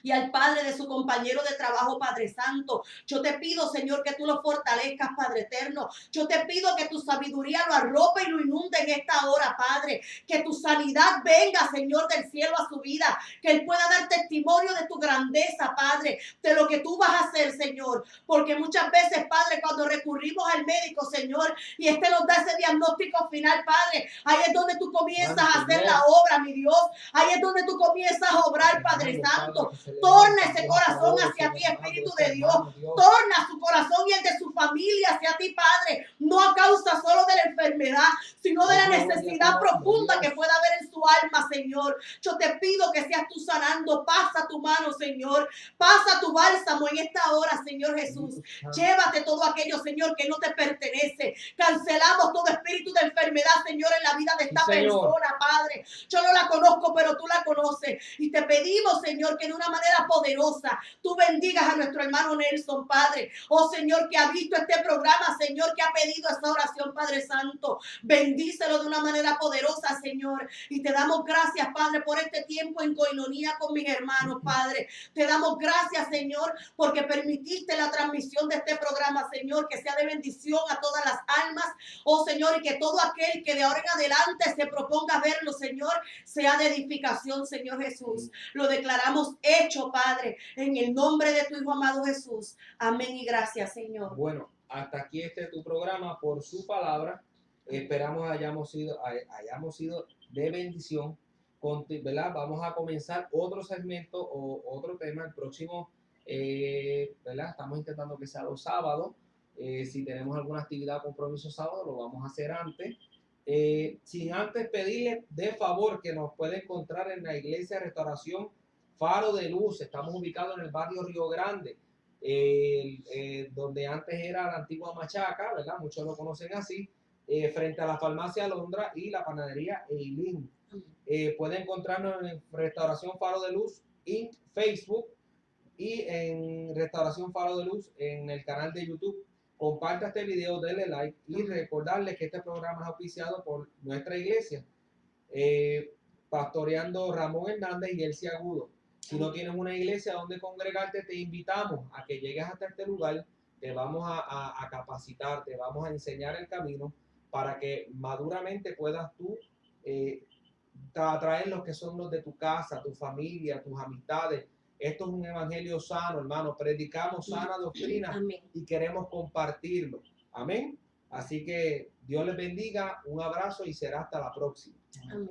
[SPEAKER 3] y al padre de su compañero de trabajo, Padre Santo. Yo te pido, Señor, que tú lo fortalezcas, Padre eterno. Yo te pido que tu sabiduría lo arrope y lo inunde en esta hora, Padre. Que tu sanidad venga, Señor, del cielo a su vida. Que él pueda dar testimonio de tu grandeza, Padre, de lo que tú vas a hacer, Señor. Porque muchas veces, Padre, cuando recurrimos al médico, Señor, y este nos da ese diagnóstico final, Padre, ahí es donde tú comienzas a hacer la obra, mi Dios. Ahí es donde tú comienzas a obrar, Padre Santo. Torna ese corazón hacia ti, Espíritu de Dios. Torna su corazón y el de su familia hacia ti, Padre. No a causa solo de la enfermedad,
[SPEAKER 4] sino de la
[SPEAKER 1] Gloria,
[SPEAKER 4] necesidad
[SPEAKER 1] gloria,
[SPEAKER 4] profunda
[SPEAKER 1] Dios.
[SPEAKER 4] que pueda haber en su alma, Señor. Yo te pido que seas tú sanando. Pasa tu mano, Señor. Pasa tu bálsamo en esta hora, Señor Jesús. Llévate todo aquello, Señor, que no te pertenece. Cancelamos todo espíritu de enfermedad, Señor, en la vida de esta
[SPEAKER 1] Señor.
[SPEAKER 4] persona, Padre. Yo no la conozco, pero tú la conoces. Y te pedimos, Señor, que de una manera poderosa tú bendigas a nuestro hermano Nelson, Padre. Oh, Señor, que ha visto este programa, Señor, que ha pedido esta oración, Padre Santo. Bendícelo de una manera poderosa, Señor. Y te damos gracias, Padre, por este tiempo en coinonía con mis hermanos, Padre. Te damos gracias, Señor, porque permitiste la transmisión de este programa, Señor, que sea de bendición a todas las almas. Oh, Señor, y que todo aquel que de ahora en adelante se proponga verlo, Señor, sea de edificación, Señor Jesús. Lo declaramos hecho, Padre, en el nombre de tu Hijo amado Jesús. Amén y gracias, Señor.
[SPEAKER 1] Bueno, hasta aquí tu programa por su palabra. Esperamos hayamos sido de bendición. ¿Verdad? Vamos a comenzar otro segmento o otro tema el próximo, ¿verdad? Estamos intentando que sea los sábados. Si tenemos alguna actividad o compromiso sábado, lo vamos a hacer antes. Sin antes pedirle de favor que nos puede encontrar en la iglesia de Restauración Faro de Luz. Estamos ubicados en el barrio Río Grande, donde antes era la antigua Machaca, ¿verdad? Muchos lo conocen así, frente a la farmacia Londra y la panadería Eileen. Puede encontrarnos en Restauración Faro de Luz en Facebook y en Restauración Faro de Luz en el canal de YouTube. Comparta este video, denle like y recordarles que este programa es auspiciado por nuestra iglesia, pastoreando Ramón Hernández y Elsie Agudo. Si no tienes una iglesia donde congregarte, te invitamos a que llegues hasta este lugar. Te vamos a capacitar, te vamos a enseñar el camino para que maduramente puedas tú atraer los que son los de tu casa, tu familia, tus amistades. Esto es un evangelio sano, hermano. Predicamos sana doctrina.
[SPEAKER 3] Amén.
[SPEAKER 1] Y queremos compartirlo. Amén. Así que Dios les bendiga. Un abrazo y será hasta la próxima.
[SPEAKER 3] Amén.